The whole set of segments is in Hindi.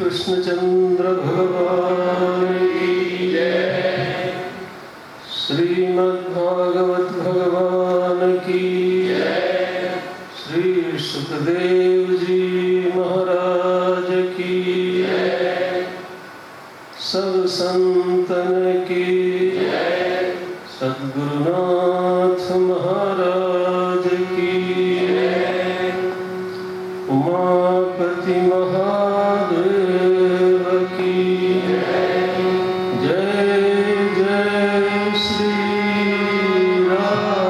कृष्णचंद्र भगवान की जय। श्रीमद्भागवत भगवान की जय। श्री सुखदेव जी महाराज की जय। सब संतन की जय। सद्गुरुनाथ महाराज की जय। उमापति महादेव की जय। जय जय श्री राधे।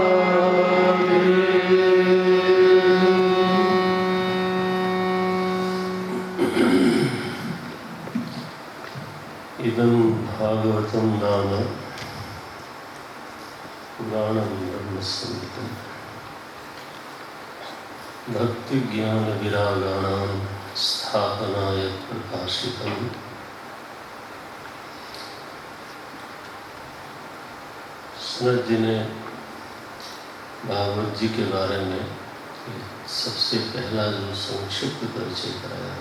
इदं भागवतं नाम पुराणं ब्रह्मसंहितं भक्ति ज्ञान विरागाणां स्थापनाय प्रकाशितम्। सनत जी ने भागवत जी के बारे में सबसे पहला जो संक्षिप्त परिचय कराया,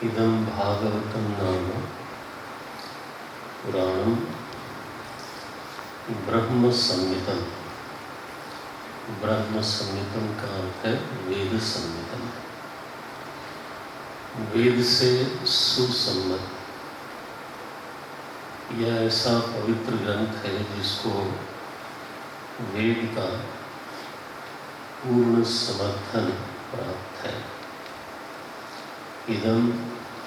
इदं भागवतं नाम पुराणं ब्रह्म संहितं। ब्रह्म संहितं का अर्थ है वेद संहितं, वेद से सुसंगत। यह ऐसा पवित्र ग्रंथ है जिसको वेद का पूर्ण समर्थन प्राप्त है। इदम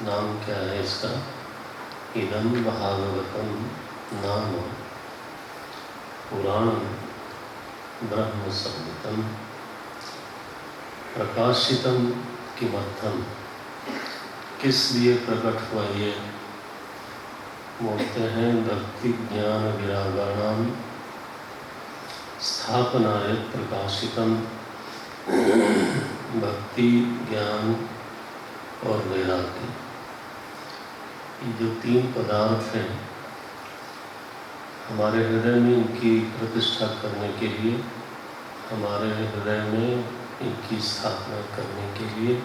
नाम क्या है इसका? इदम भागवतम नाम पुराणं ब्रह्म संहितं प्रकाशितं किमर्थम। किस लिए प्रकट हुआ ये? बोलते हैं भक्ति ज्ञान विरागाणां स्थापनाय प्रकाशितम्। भक्ति ज्ञान और वैराग्य, ये जो तीन पदार्थ हैं, हमारे हृदय में इनकी प्रतिष्ठा करने के लिए, हमारे हृदय में इनकी स्थापना करने के लिए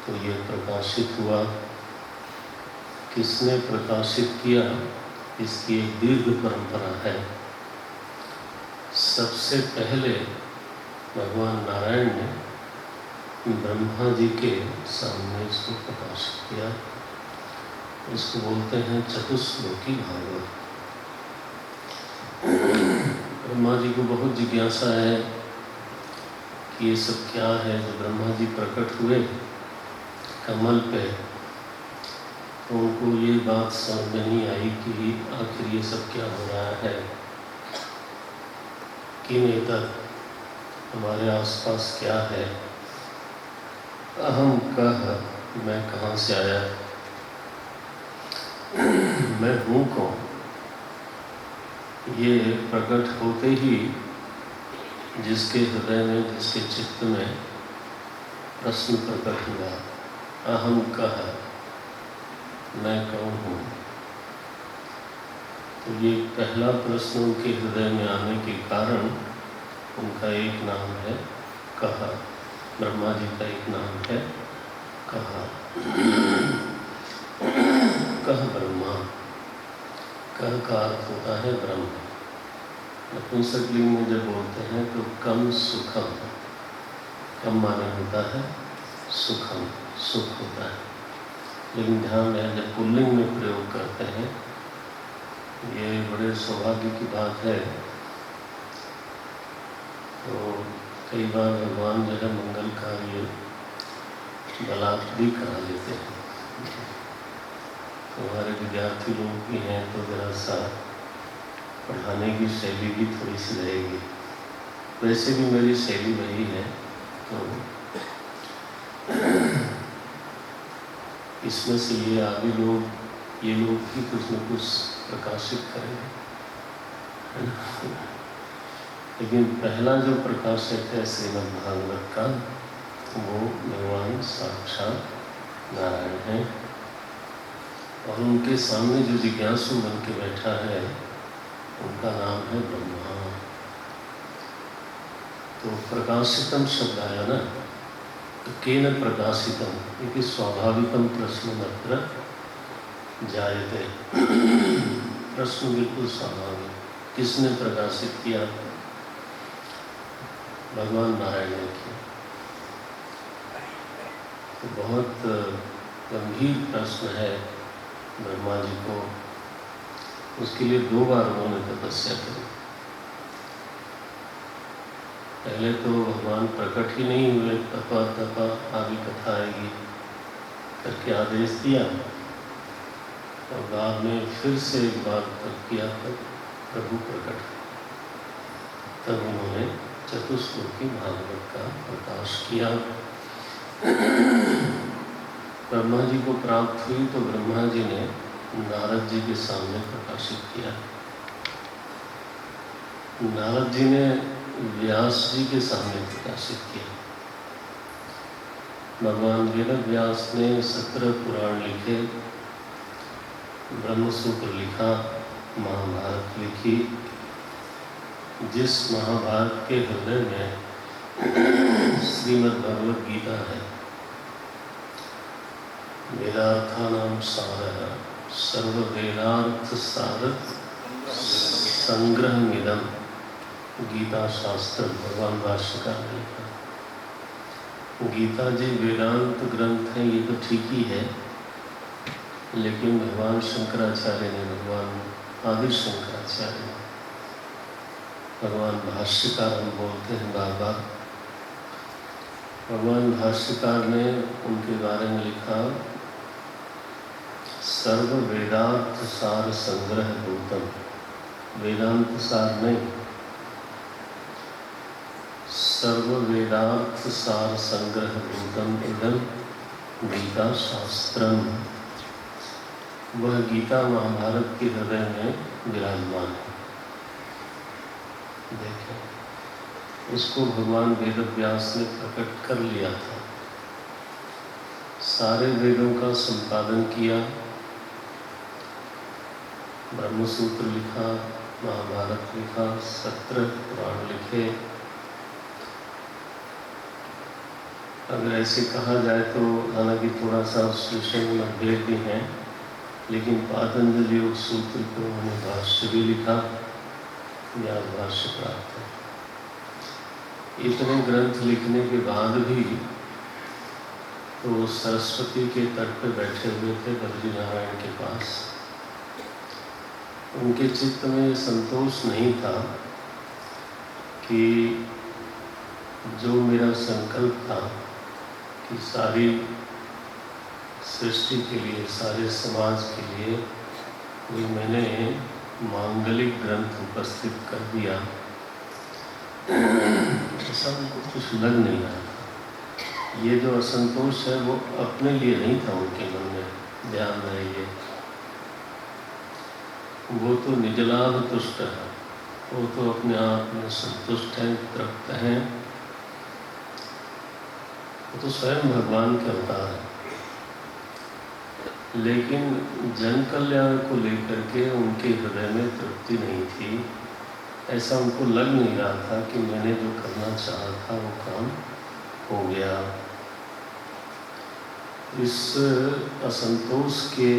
तो ये प्रकाशित हुआ। किसने प्रकाशित किया, इसकी एक दीर्घ परंपरा है। सबसे पहले भगवान नारायण ने ब्रह्मा जी के सामने इसको प्रकाशित किया। इसको बोलते हैं चतुश्लोकी भागवत। ब्रह्मा जी को बहुत जिज्ञासा है कि ये सब क्या है। जब ब्रह्मा जी प्रकट हुए कमल पे, तो उनको ये बात समझ में नहीं आई कि आखिर ये सब क्या हो रहा है, किन इधर हमारे आसपास क्या है। अहम कह, मैं कहाँ से आया, मैं हूँ कौन। ये प्रकट होते ही जिसके हृदय में, जिसके चित्त में प्रश्न प्रकट हुआ, अहम कह, मैं कौन हूँ, तो ये पहला प्रश्न उनके हृदय में आने के कारण उनका एक नाम है कहा। ब्रह्मा जी का एक नाम है कहा। कह ब्रह्मा, कह का अर्थ होता है ब्रह्म। नपुंसकलिंग में जब बोलते हैं तो कम सुखम, कम माने होता है सुखम, सुख होता है। लेकिन ध्यान रहे जब पुल्लिंग में प्रयोग करते हैं, ये बड़े सौभाग्य की बात है। तो कई बार भगवान जो है मंगल कार्य बलात् भी करा लेते हैं। हमारे विद्यार्थी लोग भी हैं तो जरा सा पढ़ाने की शैली भी थोड़ी सी रहेगी। वैसे भी मेरी शैली वही है, तो इसमें से ये आगे लोग, ये लोग भी कुछ न कुछ प्रकाशित करेंगे, है ना। लेकिन पहला जो प्रकाशक है श्रीमद् भागवत का, वो भगवान साक्षात नारायण हैं। और उनके सामने जो जिज्ञासु बन के बैठा है, उनका नाम है ब्रह्मा। तो प्रकाशितम शब्द आया ना, तो केन प्रकाशितम, क्योंकि स्वाभाविकम प्रश्न अत्र जायते। प्रश्न बिल्कुल स्वाभाविक, किसने प्रकाशित किया, भगवान नारायण ने किया। तो बहुत गंभीर प्रश्न है ब्रह्मा जी को। उसके लिए 2 बार उन्होंने तपस्या करी। पहले तो भगवान प्रकट ही नहीं हुए, तपा तपा, आगे कथा आएगी करके आदेश दिया, और बाद में फिर से एक बार तप किया, तब प्रभु प्रकट। तब उन्होंने चतुश्लोकी भागवत का प्रकाश किया। ब्रह्मा जी को प्राप्त हुई तो ब्रह्मा जी ने नारद जी के सामने प्रकाशित किया। नारद जी ने व्यास जी के सामने प्रकाशित किया। भगवान वेद व्यास ने 17 पुराण लिखे, ब्रह्मसूत्र लिखा, महाभारत लिखी। जिस महाभारत के हृदय में श्रीमद् भगवद गीता है, वेदार्थानां सारः सर्व वेदार्थ सार संग्रहमिदं, गीता शास्त्र भगवान भाष्यकार ने लिखा। गीता जी वेदांत ग्रंथ है, ये तो ठीक ही है, लेकिन भगवान शंकराचार्य ने, भगवान आदि शंकराचार्य ने, भगवान भाष्यकार हम बोलते हैं बार बार, भगवान भाष्यकार ने उनके बारे में लिखा, सर्व वेदांत सार संग्रह भूतम। वेदांत सार नहीं, सर्व वेदांत सार संग्रह भूतम इदं गीता शास्त्रम। वह गीता महाभारत के हृदय में विराजमान है। देखें, उसको भगवान वेद व्यास ने प्रकट कर लिया था। सारे वेदों का संपादन किया, ब्रह्मसूत्र लिखा, महाभारत लिखा, 17 पुराण लिखे। अगर ऐसे कहा जाए तो हालांकि थोड़ा सा उस विषय में मतभेद भी हैं, लेकिन पातंजलि योग सूत्र को उन्होंने भाष्य भी लिखा, व्यास भाष्य प्राप्त है। इतने ग्रंथ लिखने के बाद भी तो वो सरस्वती के तट पे बैठे हुए थे बद्री नारायण के पास। उनके चित्त में संतोष नहीं था कि जो मेरा संकल्प था कि सारी सृष्टि के लिए, सारे समाज के लिए कोई मैंने मांगलिक ग्रंथ उपस्थित कर दिया, ऐसा उनको कुछ लग नहीं रहा था। ये जो असंतोष है वो अपने लिए नहीं था उनके मन में, ध्यान रहिए। वो तो निजलाभ तुष्ट है, वो तो अपने आप में संतुष्ट हैं, तृप्त हैं। वो तो स्वयं भगवान के अवतार है। लेकिन जन कल्याण को लेकर के उनके हृदय में तृप्ति नहीं थी। ऐसा उनको लग नहीं रहा था कि मैंने जो करना चाहा था वो काम हो गया। इस असंतोष के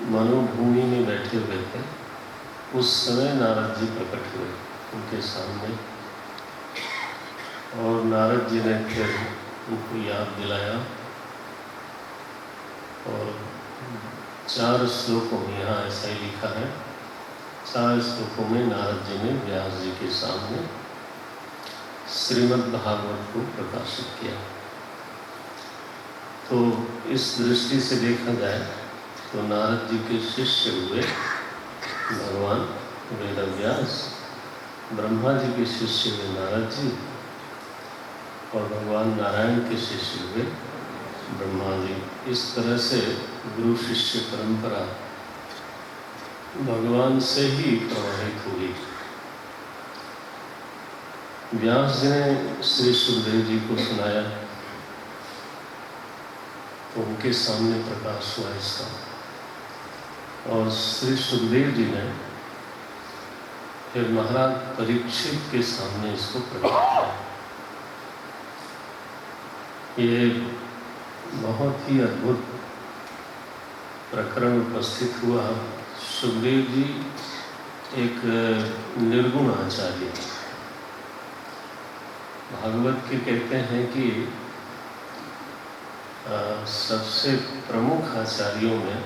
मनोभूमि में बैठे हुए थे। उस समय नारद जी प्रकट हुए उनके सामने, और नारद जी ने फिर उनको याद दिलाया और 4 श्लोकों में, यहाँ ऐसा ही लिखा है, 4 श्लोकों में नारद जी ने व्यास जी के सामने श्रीमद् भागवत को प्रकाशित किया। तो इस दृष्टि से देखा जाए तो नारद जी के शिष्य हुए भगवान वेदव्यास, ब्रह्मा जी के शिष्य हुए नारद जी, और भगवान नारायण के शिष्य हुए ब्रह्मा जी। इस तरह से गुरु शिष्य परंपरा भगवान से ही प्रवाहित हुई। व्यास जी ने श्री सुखदेव जी को सुनाया तो उनके सामने प्रकाश हुआ इसका, और श्री सुखदेव जी ने फिर महाराज परीक्षित के सामने इसको प्रकट किया। ये बहुत ही अद्भुत प्रकरण उपस्थित हुआ। सुखदेव जी एक निर्गुण आचार्य, भागवत के कहते हैं कि सबसे प्रमुख आचार्यों में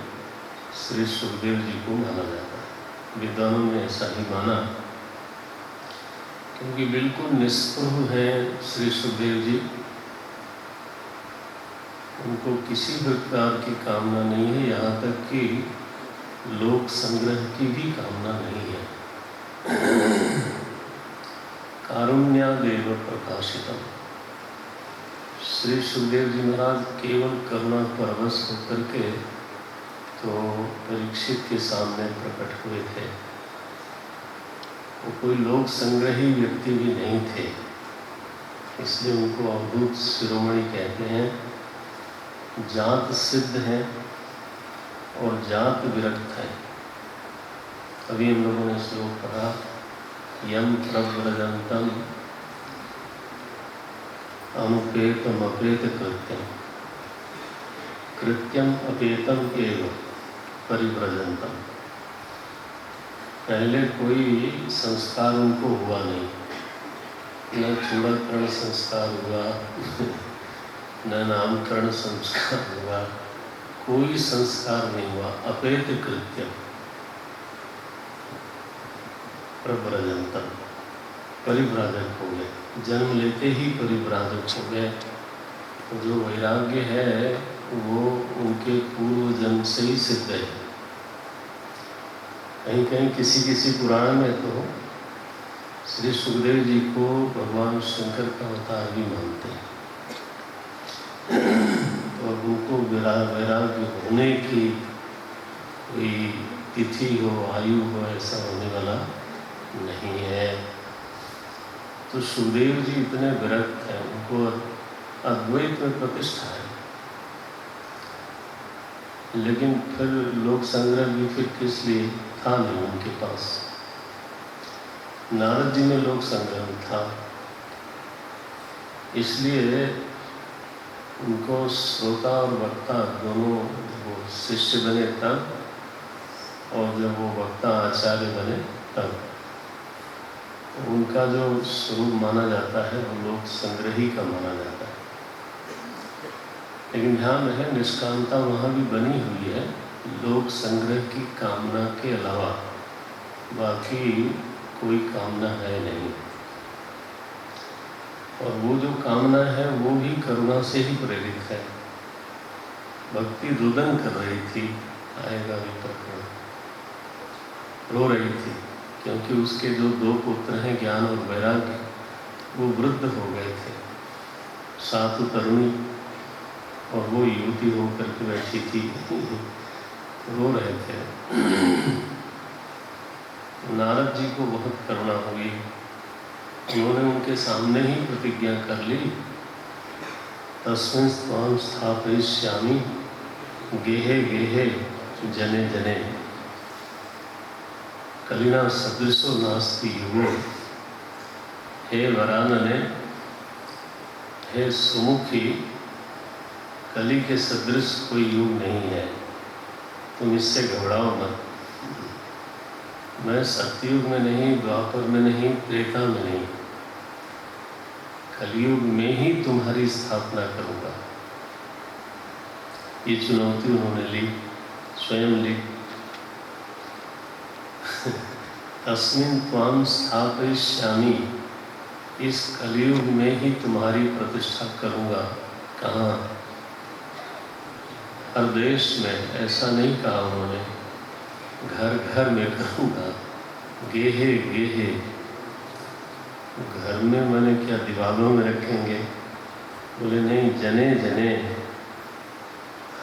श्री सुखदेव जी को माना जाता है। विद्वानों ने ऐसा ही माना, क्योंकि बिल्कुल निष्प्रभ हैं श्री सुखदेव जी। उनको किसी प्रकार की कामना नहीं है, यहाँ तक कि लोक संग्रह की भी कामना नहीं है। कारुण्यादेव प्रकाशितम। श्री सुखदेव जी महाराज केवल करुणा परवश होकर के तो परीक्षित के सामने प्रकट हुए थे। वो कोई लोक संग्रही व्यक्ति भी नहीं थे, इसलिए उनको अवधूत शिरोमणि कहते हैं। जात सिद्ध है और जात विरक्त है। अभी हम लोगों ने श्लोक पढ़ा, यम प्रव्रजंतम अनुपेतम अपेत कृत्यम, कृत्यम अपेतम एव परिव्रजंतम। पहले कोई संस्कार उनको हुआ नहीं, न चूड़ाकरण संस्कार हुआ, न नामकरण संस्कार हुआ, कोई संस्कार नहीं हुआ। अपेत कृत्यम प्रव्रजंतम, परिव्राजक हो गए। जन्म लेते ही परिव्राजक हो गए। जो वैराग्य है वो उनके पूर्व जन्म से ही सिद्ध है। कहीं कहीं किसी किसी पुराण में तो श्री सुखदेव जी को भगवान शंकर का अवतार भी मानते हैं। तो उनको वैराग्य होने की कोई तिथि हो, आयु हो, ऐसा होने वाला नहीं है। तो सुखदेव जी इतने विरक्त हैं, उनको अद्वैत में प्रतिष्ठा है। लेकिन फिर लोक संग्रह भी फिर किस लिए था नहीं उनके पास। नारद जी में लोक संग्रह था, इसलिए उनको श्रोता और वक्ता दोनों वो शिष्य बने तब, और जब वो वक्ता आचार्य बने तब उनका जो स्वरूप माना जाता है वो लोक संग्रही का माना जाता है। लेकिन ध्यान रहे, निष्कामता वहाँ भी बनी हुई है, लोक संग्रह की कामना के अलावा बाकी कोई कामना है नहीं। और वो जो कामना है वो भी करुणा से ही प्रेरित है। भक्ति रुदन कर रही थी, आएगा विप्रकरण, रो रही थी, क्योंकि उसके जो 2 पुत्र हैं ज्ञान और वैराग्य, वो वृद्ध हो गए थे, सातु तरुणी, और वो युवती होकर के बैठी थी, रो रहे थे। नारद जी को बहुत करुणा हुई, उन्होंने उनके सामने ही प्रतिज्ञा कर ली, तस्मिन् त्वां स्थापयिष्यामि गेहे गेहे जने जने कलिना सदृशो नास्ति युगो। हे वरानने, हे सुमुखी, कली के सदृश कोई युग नहीं है, तुम इससे घबराओ मत। मैं सतयुग में नहीं, द्वापर में नहीं, त्रेता में नहीं, कलयुग में ही तुम्हारी स्थापना करूंगा। ये चुनौती उन्होंने ली, स्वयं ली। तस्मिन् त्वां स्थापयिष्यामि, इस कलयुग में ही तुम्हारी प्रतिष्ठा करूंगा। कहाँ? हर देश में, ऐसा नहीं कहा उन्होंने, घर घर में करूंगा। गेहे गेहे, घर में मैंने क्या दीवारों में रखेंगे? बोले नहीं, जने जने,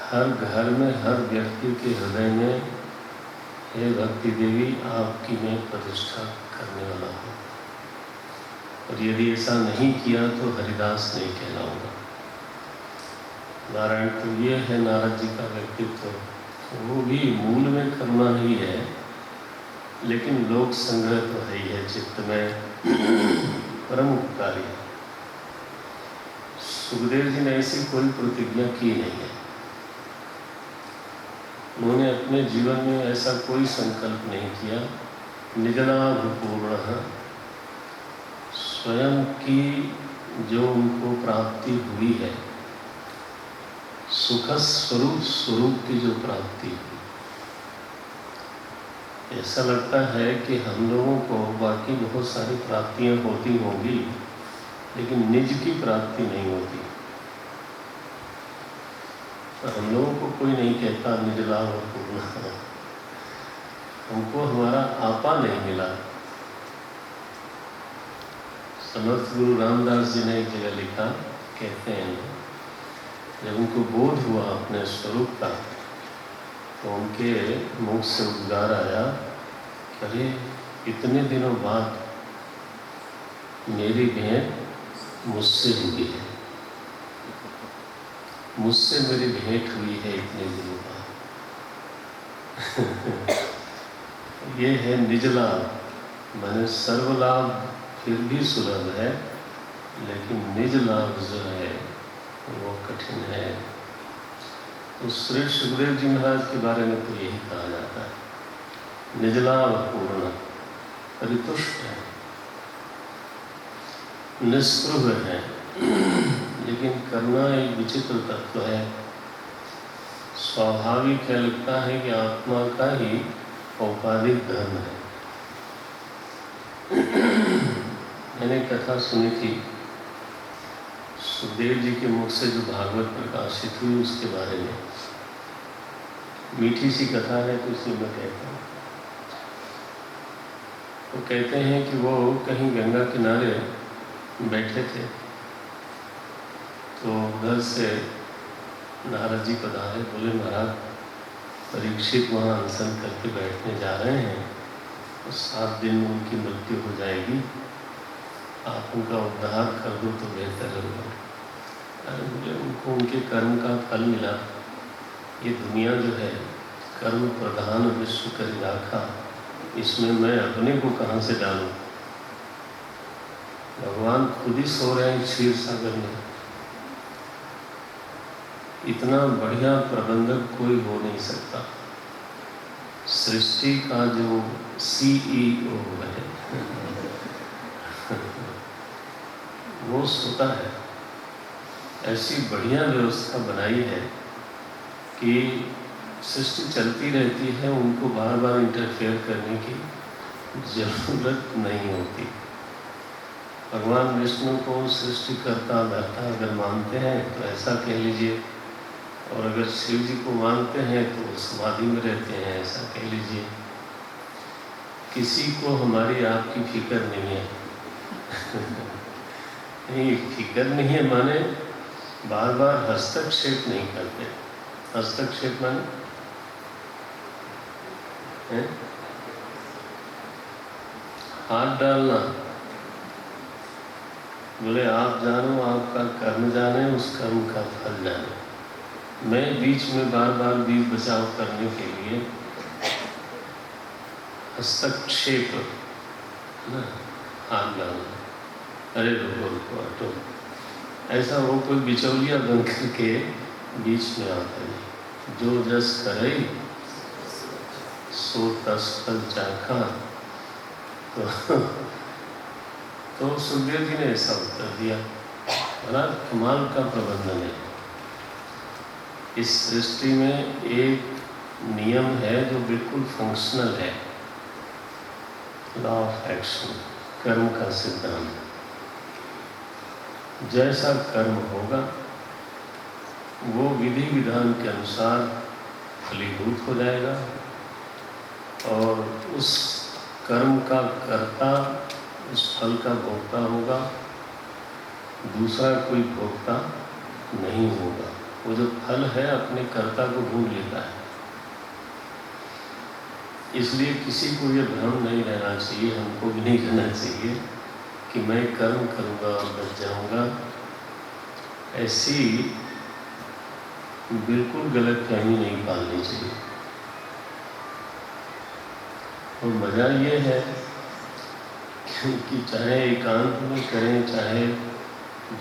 हर घर में, हर व्यक्ति के हृदय में, हे भक्ति देवी, आपकी मैं प्रतिष्ठा करने वाला हूँ। और यदि ऐसा नहीं किया तो हरिदास नहीं कहलाऊंगा। नारायण तो ये है नारद जी का व्यक्तित्व, वो भी मूल में करुणा ही है, लेकिन लोक संग्रह तो है ही है चित्त में, परम उपकारी। सुखदेव जी ने ऐसी कोई प्रतिज्ञा की नहीं है, उन्होंने अपने जीवन में ऐसा कोई संकल्प नहीं किया। निजलाभपूर्ण, स्वयं की जो उनको प्राप्ति हुई है, सुख स्वरूप की जो प्राप्ति हुई, ऐसा लगता है कि हम लोगों को बाकी बहुत सारी प्राप्तियां होती होंगी, लेकिन निज की प्राप्ति नहीं होती। तो हम लोगों को कोई नहीं कहता निज लाभ और पूर्ण, हमको हमारा आपा नहीं मिला। समर्थ गुरु रामदास जी ने एक जगह लिखा, कहते हैं जब उनको बोध हुआ अपने स्वरूप का, तो उनके मुख से उद्गार आया, अरे इतने दिनों बाद मेरी भेंट मुझसे हुई है, मुझसे मेरी भेंट हुई है इतने दिनों बाद। ये है निज लाभ, मैंने सर्वलाभ फिर भी सुलभ है, लेकिन निज लाभ जो है वो कठिन है। तो श्री सुखदेव जी महाराज के बारे में तो यही कहा जाता है, निजलाभ पूर्ण, परितुष्ट है, निस्पृह है। लेकिन करुणा एक विचित्र तत्व है, स्वाभाविक है, लगता है कि आत्मा का ही औपाधिक धर्म है। मैंने कथा सुनी थी सुखदेव जी के मुख से, जो भागवत प्रकाशित हुई उसके बारे में। मीठी सी कथा है तो इसी में कहता हूँ। तो कहते हैं कि वो कहीं गंगा किनारे बैठे थे, तो उधर से नारद जी पधारे, बोले महाराज परीक्षित वहाँ अनशन करके बैठने जा रहे हैं, तो 7 दिन में उनकी मृत्यु हो जाएगी, आप उनका उद्धार कर दो तो बेहतर होगा। अरे बोले उनको उनके कर्म का फल मिला, ये दुनिया जो है कर्म प्रधान विश्व कर राखा, इसमें मैं अपने को कहाँ से डालूं? भगवान खुद ही सो रहे हैं क्षीर सागर में, इतना बढ़िया प्रबंधक कोई हो नहीं सकता। सृष्टि का जो CEO है वो सोता है। ऐसी बढ़िया व्यवस्था बनाई है कि सृष्टि चलती रहती है, उनको बार बार इंटरफेयर करने की जरूरत नहीं होती। भगवान विष्णु को सृष्टिकर्ता दाता अगर मानते हैं तो ऐसा कह लीजिए, और अगर शिव जी को मानते हैं तो वो समाधि में रहते हैं, ऐसा कह लीजिए। किसी को हमारी आपकी फिक्र नहीं है नहीं, फिक्र नहीं है माने बार बार हस्तक्षेप नहीं करते। हस्तक्षेप माने हाथ डालना, बोले आप जानो, आपका कर्म जाने, उस कर्म का फल जाने। मैं बीच में बार बार बीच बचाव करने के लिए हस्तक्षेप ना, हाथ डालना, अरे रुको रुको हटो, ऐसा वो कोई बिचौलिया बन करके बीच में आता नहीं। जो जस करे सो तस फल चाखा। तो सुखदेव जी ने ऐसा उत्तर दिया। बड़ा कमाल का प्रबंधन है। इस सृष्टि में एक नियम है जो बिल्कुल फंक्शनल है, लॉ ऑफ एक्शन, कर्म का सिद्धांत। जैसा कर्म होगा वो विधि विधान के अनुसार फलीभूत हो जाएगा, और उस कर्म का कर्ता उस फल का भोक्ता होगा, दूसरा कोई भोक्ता नहीं होगा। वो जो फल है अपने कर्ता को ढूंढ लेता है। इसलिए किसी को ये भ्रम नहीं रहना चाहिए, हमको भी नहीं रहना चाहिए कि मैं कर्म करूँगा और बच जाऊँगा। ऐसी बिल्कुल गलत फहमी नहीं पालनी चाहिए। और मज़ा ये है कि चाहे एकांत में करें, चाहे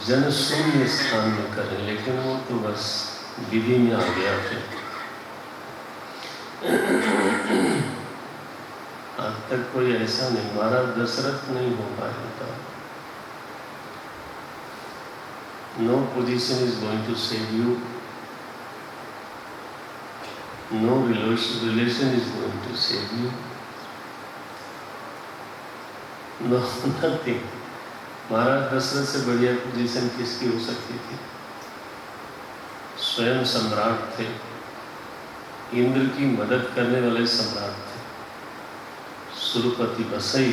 जनशून्य स्थान में करें, लेकिन वो तो बस विधि में आ गया फिर। आज तक कोई ऐसा नहीं, महाराज दशरथ नहीं हो पाया था। No position is going to save you. No relation is going to save you. No, nothing. महाराज दशरथ से बढ़िया पोजीशन किसकी हो सकती थी? स्वयं सम्राट थे, इंद्र की मदद करने वाले सम्राट थे। सुरपति बसई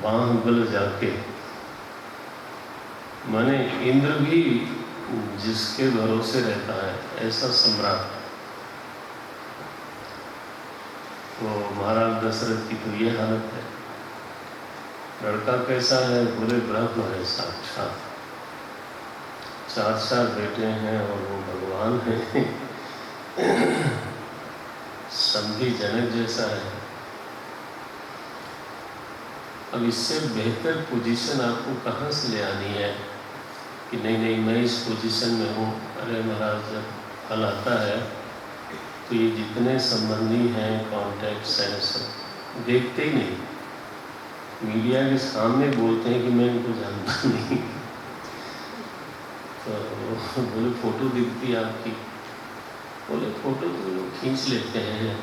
बांह गल जाके, माने इंद्र भी जिसके भरोसे रहता है, ऐसा सम्राट। तो महाराज दशरथ की तो ये हालत है। लड़का कैसा है? बोले ब्रह्म है साक्षात, 4 बेटे हैं और वो भगवान है। संधि जनक जैसा है। अब इससे बेहतर पोजीशन आपको कहाँ से ले आनी है कि नहीं नहीं मैं इस पोजीशन में हूँ। अरे महाराज, जब फल आता है तो ये जितने संबंधी हैं, कॉन्टैक्ट्स हैं, सब देखते ही नहीं, मीडिया के सामने बोलते हैं कि मैं इनको जानता नहीं। तो बोले फोटो दिखती आपकी। बोले फोटो तो लोग खींच लेते हैं,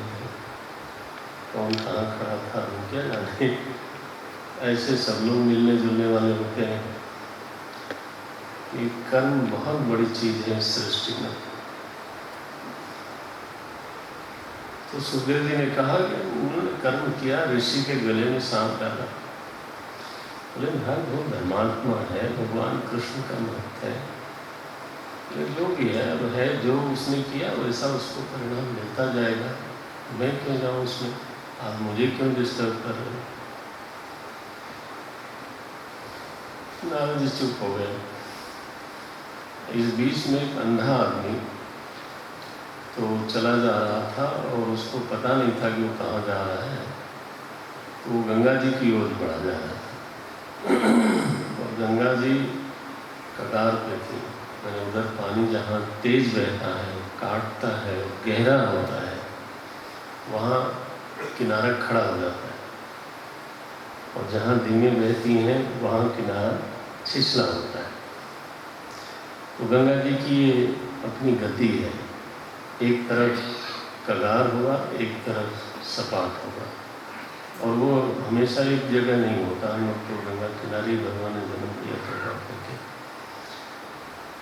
कौन कहाँ खड़ा था वो क्या जाने। ऐसे सब लोग मिलने जुलने वाले होते हैं। ये कर्म बहुत बड़ी चीज़ है इस सृष्टि में। तो सुखदेव जी ने कहा कि उन्होंने कर्म किया, ऋषि के गले में सांप डाला। बोले भाई वो धर्मात्मा है, भगवान कृष्ण का महत्व है, जो भी है अब है, जो उसने किया वैसा उसको परिणाम मिलता जाएगा। मैं क्यों जाऊँ उसमें? आप मुझे क्यों डिस्टर्ब कर रहे हो? नारद जी चुप हो गए। इस बीच में एक अंधा आदमी तो चला जा रहा था और उसको पता नहीं था कि वो कहाँ जा रहा है। तो वो गंगा जी की ओर बढ़ा जा रहा था और गंगा जी कगार पे थी। मैंने उधर पानी जहाँ तेज बहता है, काटता है, गहरा होता है, वहाँ किनारा खड़ा हो जाता है, और जहाँ धीमे बहती हैं वहाँ किनारा छिछला होता है। तो गंगा जी की ये अपनी गति है, एक तरफ कगार होगा, एक तरफ सपाट होगा, और वो हमेशा एक जगह नहीं होता। हम लोग तो गंगा किनारे भगवान ने जन्म दिया था करके,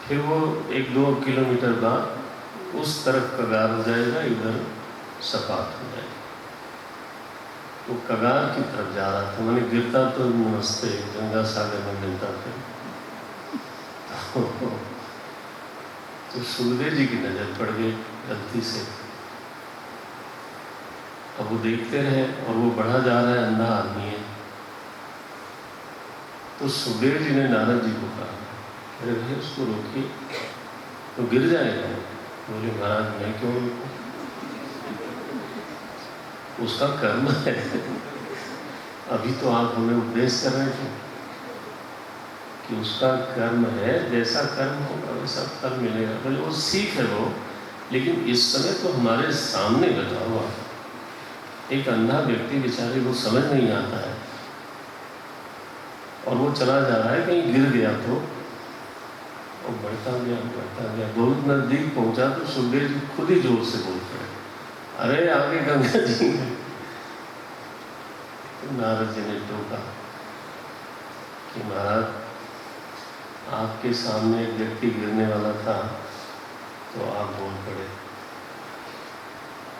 फिर वो 1-2 किलोमीटर बाद उस तरफ कगार हो जाएगा, इधर सपाट हो जाएगा। तो कगार की तरफ जा रहा था, मैंने गिरता तो नमस्ते गंगा सागर में गिरता फिर तो सुखदेव जी की नज़र पड़ गई गलती से। अब वो देखते रहे और वो बढ़ा जा रहा है, अंधा आदमी है। तो सुखदेव जी ने नारद जी को कहा, अरे भाई उसको रोकिए, तो गिर जाएगा। बोले महाराज मैं क्यों रोकूं, उसका कर्म है। अभी तो आप हमें उपदेश कर रहे थे कि उसका कर्म है, जैसा कर्म होगा वैसा फल मिलेगा। बोले वो सीख है वो, लेकिन इस समय तो हमारे सामने बैठा हुआ एक अंधा व्यक्ति बेचारे को समझ नहीं आता है, और वो चला जा रहा है, कहीं गिर गया तो, और बढ़ता गया बहुत नजदीक पहुंचा तो सुखदेव जी खुद ही जोर से बोल पड़े, अरे आगे गंगा जी। तो नारद जी ने टोका कि महाराज आपके सामने एक व्यक्ति गिरने वाला था तो आप बोल पड़े,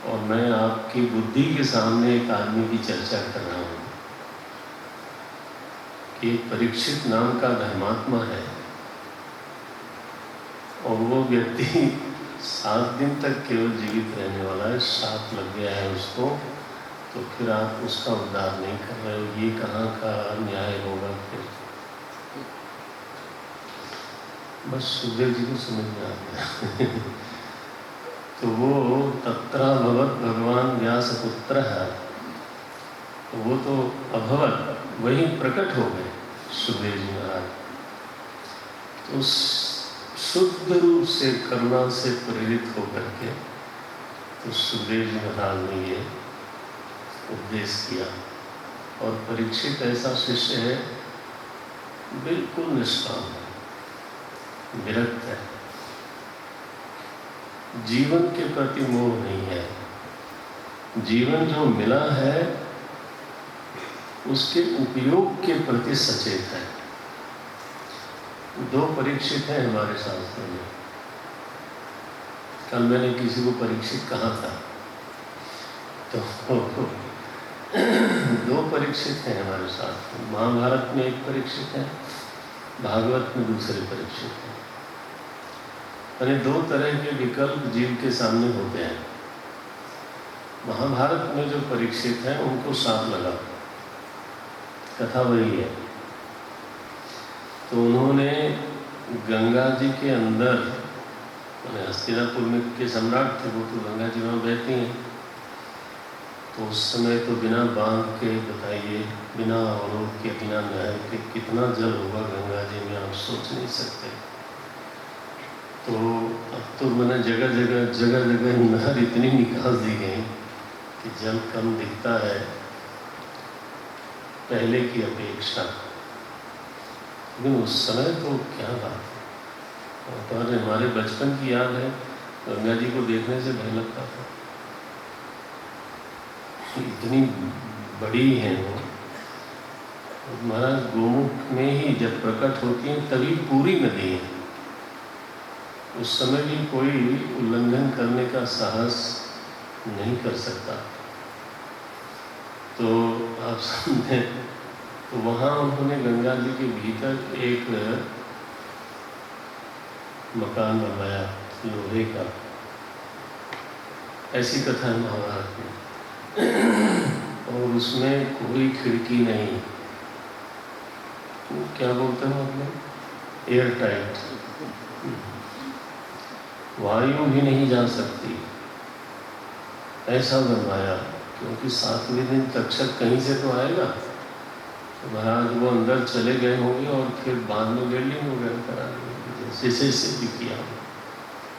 और मैं आपकी बुद्धि के सामने एक आदमी की चर्चा कर रहा हूँ कि एक परीक्षित नाम का धर्मात्मा है, और वो व्यक्ति 7 दिन तक केवल जीवित रहने वाला है, श्राप लग गया है उसको, तो फिर आप उसका उद्धार नहीं कर रहे हो, ये कहाँ का न्याय होगा। फिर बस सुखदेव जी को समझ में आ गया। तो वो तत्रा भवत भगवान व्यास पुत्र है, तो वो तो अभवत वही प्रकट हो गए सुखदेव जी महाराज। तो शुद्ध रूप से करुणा से प्रेरित होकर के तो सुखदेव जी महाराज ने ये उपदेश किया। और परीक्षित ऐसा शिष्य है, बिल्कुल निष्काम है, विरक्त है, जीवन के प्रति मोह नहीं है, जीवन जो मिला है उसके उपयोग के प्रति सचेत है। 2 परीक्षित हैं हमारे शास्त्र में। कल मैंने किसी को परीक्षित कहा था, तो 2 परीक्षित हैं हमारे शास्त्र में। महाभारत में एक परीक्षित है, भागवत में दूसरे परीक्षित हैं। यानी 2 तरह के विकल्प जीव के सामने होते हैं। महाभारत में जो परीक्षित हैं उनको साथ लगा, कथा वही है। तो उन्होंने गंगा जी के अंदर, हस्तिनापुर में के सम्राट थे वो, तो गंगा जी वहाँ बहती हैं, तो उस समय तो बिना बांध के, बताइए, बिना अवरोध के, बिना नहर के कितना जल होगा गंगा जी में, आप सोच नहीं सकते। तो अब तो मैंने जगह जगह नहर इतनी निकाल दी गई कि जल कम दिखता है पहले की अपेक्षा, लेकिन उस समय तो क्या बात है। तो हमारे बचपन की याद है, गंगा जी को देखने से भय लगता था, इतनी बड़ी है वो। महाराज गोमुख में ही जब प्रकट होती है तभी पूरी नदी है, उस समय भी कोई उल्लंघन करने का साहस नहीं कर सकता। तो आप समझे, तो वहाँ उन्होंने गंगा जी के भीतर एक मकान बनवाया लोहे का, ऐसी कथा है महाभारत में। और उसमें कोई खिड़की नहीं, तो क्या बोलते हो आप लोग, एयर टाइट, वायु भी नहीं जा सकती, ऐसा बनवाया। क्योंकि 7वें दिन तक्षक कहीं से तो आएगा, तो महाराज वो अंदर चले गए होंगे और फिर बाद में बिल्डिंग वगैरह करा दी, जैसे भी किया।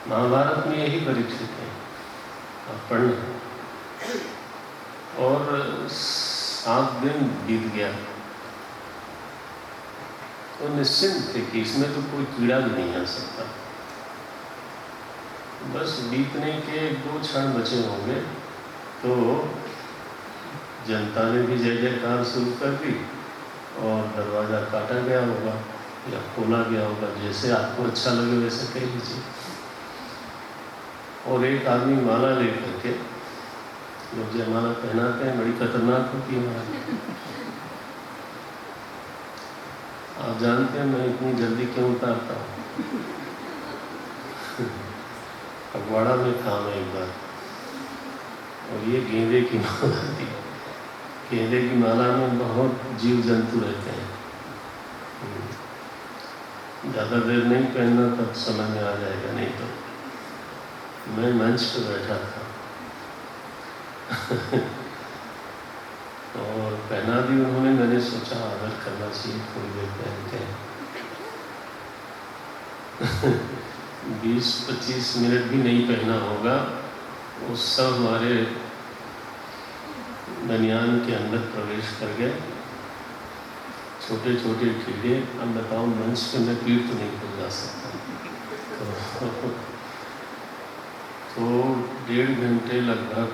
महाभारत में यही परीक्षित है, आप पढ़ना। और 7 दिन बीत गया तो निश्चिंत थे कि इसमें तो कोई कीड़ा भी नहीं आ सकता। बस बीतने के 2 क्षण बचे होंगे तो जनता ने भी जय जयकार शुरू कर दी और दरवाज़ा काटा गया होगा या खोला गया होगा, जैसे आपको अच्छा लगे वैसे कह लीजिए। और एक आदमी माला लेकर के, लोग जयमाला पहनाते हैं, बड़ी खतरनाक होती है माला। आप जानते हैं मैं इतनी जल्दी क्यों उतारता हूँ? फगवाड़ा में था मैं एक बार, और ये गेंदे की माला थी। गेंदे की माला में बहुत जीव जंतु रहते हैं, ज़्यादा देर नहीं पहनना, तब समझ में आ जाएगा। नहीं तो मैं मंच पर बैठा था और पहना भी उन्होंने, मैंने सोचा आदर करना चाहिए, थोड़ी देर पहनते हैं। 20-25 मिनट भी नहीं पहना होगा, वो सब हमारे बनियान के अंदर प्रवेश कर गए, छोटे छोटे कीड़े। अब बताओ मंच पे मैं पीठ तो नहीं खुल जा सकता। तो 1.5 घंटे लगभग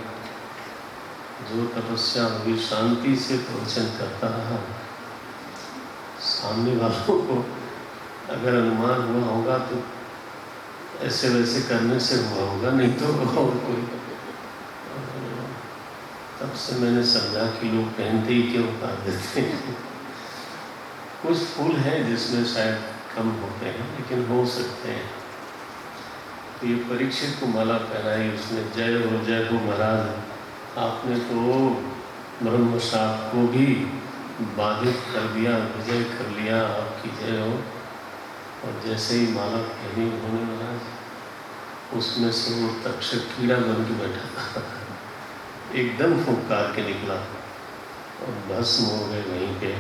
जो तपस्या हुई, शांति से प्रवचन करता रहा। सामने वालों को अगर अनुमान हुआ होगा तो ऐसे वैसे करने से हुआ होगा, नहीं तो और कोई। तब से मैंने समझा कि लोग पहनते ही क्यों उतार देते हैं। कुछ फूल हैं जिसमें शायद कम होते हैं, लेकिन हो सकते हैं। तो ये परीक्षित को माला पहनाई उसने। जय हो महाराज, आपने तो ब्रह्म शाप को भी बाधित कर दिया, विजय कर लिया, आपकी जय हो। और जैसे ही माला पहनी उन्होंने महाराज, उसमें से वो तक्षक कीड़ा बन के बैठा था, एकदम फुंकार के निकला और भस्म हो गए वहीं पे।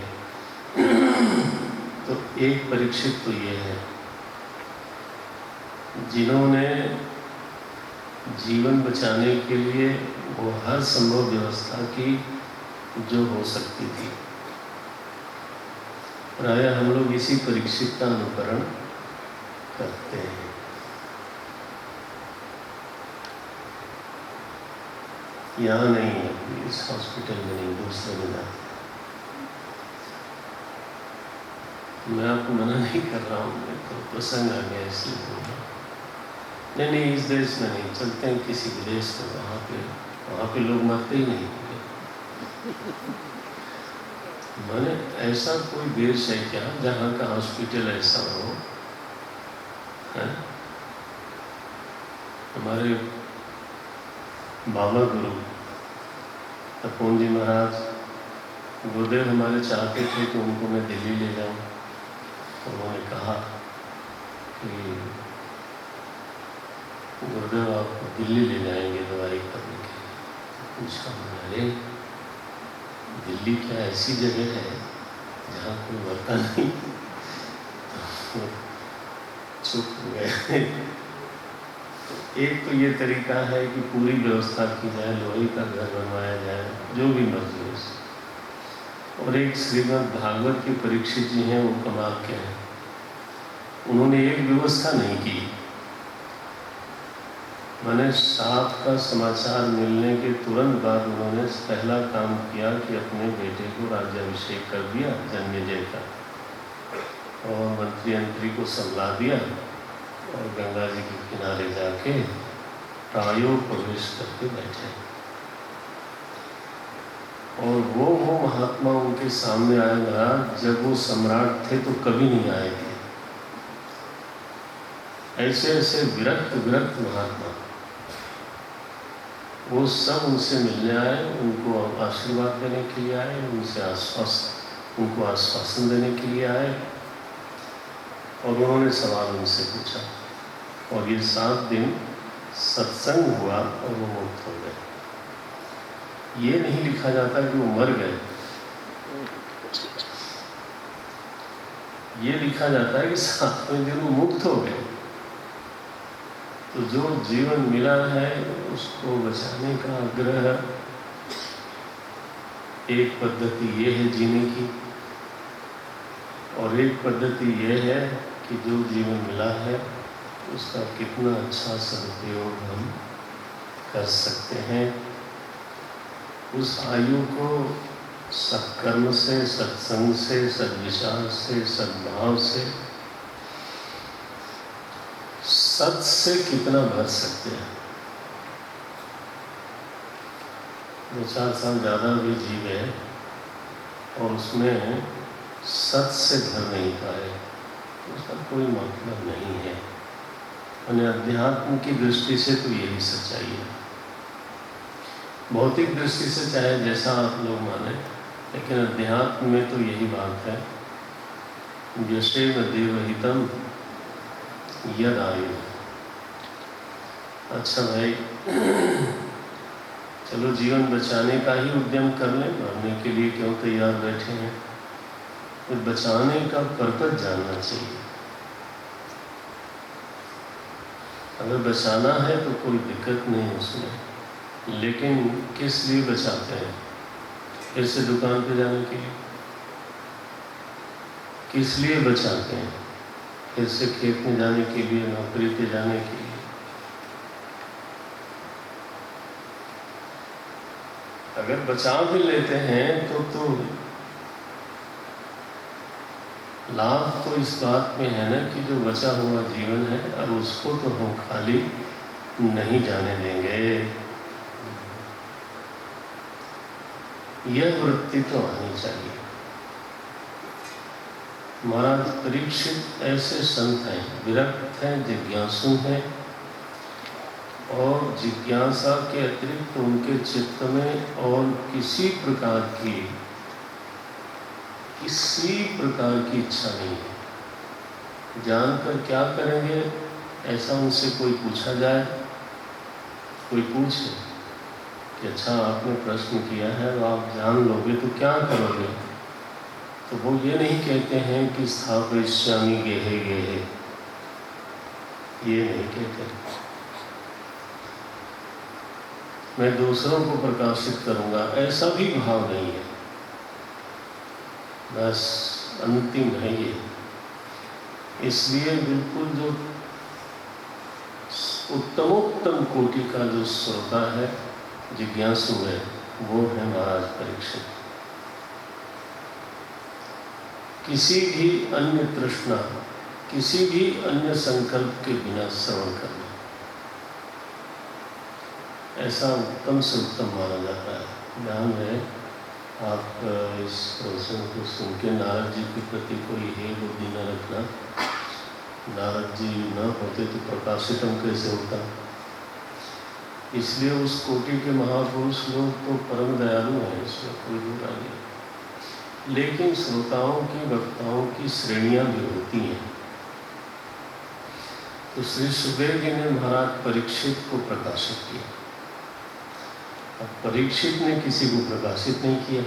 तो एक परीक्षित तो ये है जिन्होंने जीवन बचाने के लिए वो हर संभव व्यवस्था की जो हो सकती थी। प्रायः हम लोग इसी परीक्षित का अनुकरण करते हैं। यहाँ नहीं है, इस हॉस्पिटल में नहीं, दूसरे में जाते। मैं आपको मना नहीं कर रहा हूँ, मैं तो प्रसंग आ गया इसलिए बोल रहा हूँ। नहीं, इस देश में नहीं, चलते हैं किसी विदेश में, वहाँ पे लोग मरते ही नहीं होंगे। मैंने ऐसा कोई देश है क्या जहाँ का हॉस्पिटल ऐसा हो है? हमारे बाबा गुरु तपोन जी महाराज, गुरुदेव हमारे चाहते थे कि उनको मैं दिल्ली ले जाऊं। उन्होंने कहा कि गुरुदेव आपको दिल्ली ले जाएंगे दवाई करने के लिए। पूछा अरे दिल्ली क्या ऐसी जगह है जहाँ कोई मरता नहीं? तो चुप हो गए। एक तो ये तरीका है कि पूरी व्यवस्था की जाए, लोहे का घर बनवाया जाए, जो भी मर्जी हो। और एक श्रीमद् भागवत के परीक्षित जी हैं, वो कमाल के हैं। उन्होंने एक व्यवस्था नहीं की। मैंने साफ का समाचार मिलने के तुरंत बाद उन्होंने पहला काम किया कि अपने बेटे को राज्याभिषेक कर दिया, जन्मेजय का, और मंत्री को संभला दिया और गंगा जी के किनारे जाके प्रायोग प्रवेश करके बैठे। और वो महात्मा उनके सामने आए महाराज, जब वो सम्राट थे तो कभी नहीं आए थे। ऐसे ऐसे विरक्त महात्मा, वो सब उनसे मिलने आए, उनको आशीर्वाद देने के लिए आए, उनको आश्वासन देने के लिए आए। और उन्होंने सवाल उनसे पूछा, और ये 7 दिन सत्संग हुआ और वो मुक्त हो गए। ये नहीं लिखा जाता कि वो मर गए, ये लिखा जाता है कि 7वें दिन वो मुक्त हो गए। तो जो जीवन मिला है उसको बचाने का आग्रह, एक पद्धति ये है जीने की, और एक पद्धति ये है कि जो जीवन मिला है उसका कितना अच्छा सदुपयोग हम कर सकते हैं। उस आयु को सत्कर्म से, सत्संग से, सद्विचार से, सद्भाव से, सत से कितना भर सकते हैं। 2-4 साल ज़्यादा भी जी गए और उसमें सत से भर नहीं पाए, उसका कोई मतलब नहीं है। यानी अध्यात्म की दृष्टि से तो यही सच्चाई है। भौतिक दृष्टि से चाहे जैसा आप लोग माने, लेकिन अध्यात्म में तो यही बात है, यशेव देवहितम यद आयु। अच्छा भाई, चलो जीवन बचाने का ही उद्यम कर लें, मरने के लिए क्यों तैयार बैठे हैं। तो बचाने का पर्पस जानना चाहिए। अगर बचाना है तो कोई दिक्कत नहीं उसमें, लेकिन किस लिए बचाते हैं? फिर से दुकान पे जाने के लिए? किस लिए बचाते हैं? फिर से खेत में जाने के लिए, नौकरी पे जाने के लिए? अगर बचा भी लेते हैं तो लाभ तो इस बात में है ना कि जो बचा हुआ जीवन है और उसको तो हम खाली नहीं जाने देंगे। यह वृत्ति तो आनी चाहिए। महाराज परीक्षित ऐसे संत हैं, विरक्त हैं, जिज्ञासु हैं, और जिज्ञासा के अतिरिक्त उनके चित्त में और किसी प्रकार की इच्छा नहीं है। जानकर क्या करेंगे, ऐसा उनसे कोई पूछा जाए, कोई पूछे कि अच्छा आपने प्रश्न किया है तो आप जान लोगे तो क्या करोगे, तो वो ये नहीं कहते हैं कि स्थापयिष्यामि गेहे गेहे, ये नहीं कहते। मैं दूसरों को प्रकाशित करूंगा, ऐसा भी भाव नहीं है। बस अंतिम है ये। इसलिए बिल्कुल जो उत्तमोत्तम कोटि का जो श्रोता है, जिज्ञासु है, वो है महाराज परीक्षित। किसी भी अन्य तृष्णा, किसी भी अन्य संकल्प के बिना श्रवण करना, ऐसा उत्तम से उत्तम माना जाता है। ध्यान में आप इस प्रवचन को सुन के नारद जी के प्रति कोई हे बुद्धि न रखना। नारद जी न होते तो प्रकाशितम कैसे होता। इसलिए उस कोटि के महापुरुष लोग तो परम दयालु हैं, इसमें कोई बुरा नहीं, लेकिन श्रोताओं की, वक्ताओं की श्रेणियां भी होती हैं। तो श्री सुखदेव जी ने महाराज परीक्षित को प्रकाशित किया। अब परीक्षित ने किसी को प्रकाशित नहीं किया,